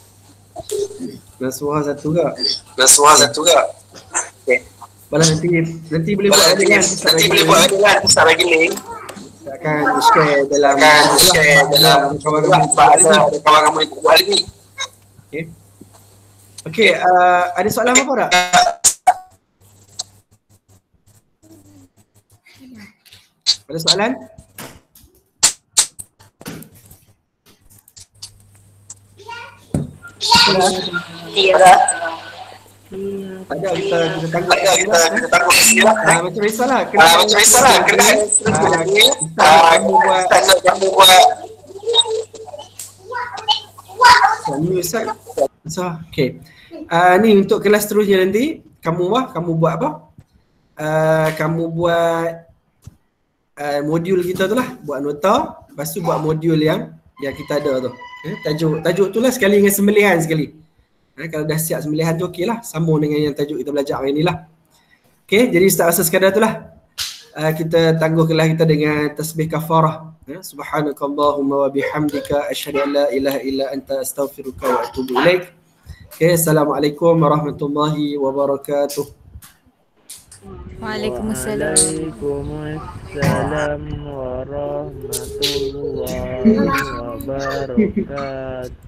Nasuha satu ke? Nasuha satu ke? Okey. Balas nanti boleh buat ada kan? Nanti boleh buat ada kan? Start lagi link. Akan share dalam kawan-kawan kamu buat hari ni. Okey. Okey, ada soalan apa tak? Ada soalan? Tidak. Ada kita tangguh. Kita tangguh sikitlah. Macam biasalah. Macam biasalah. Kamu buat Ni Ustaz. Okey. Ni untuk kelas seterusnya nanti kamu buat apa? Kamu buat modul kita tu lah, buat nota, lepas tu buat modul yang kita ada tu. Tajuk tu lah sekali dengan sembelihan sekali. Kalau dah siap sembelihan tu okey lah, sambung dengan yang tajuk kita belajar hari ni lah. Okey, jadi Ustaz rasa sekadar tu lah. Kita tangguh kelas kita dengan tasbih kafarah. Subhanakallahumma wa bihamdika asyhadu an la ilaha illa anta astaghfiruka wa atubu ilaik. Okey, assalamualaikum warahmatullahi wabarakatuh. Waalaikumsalam. Waalaikumsalam warahmatullahi wabarakatuh.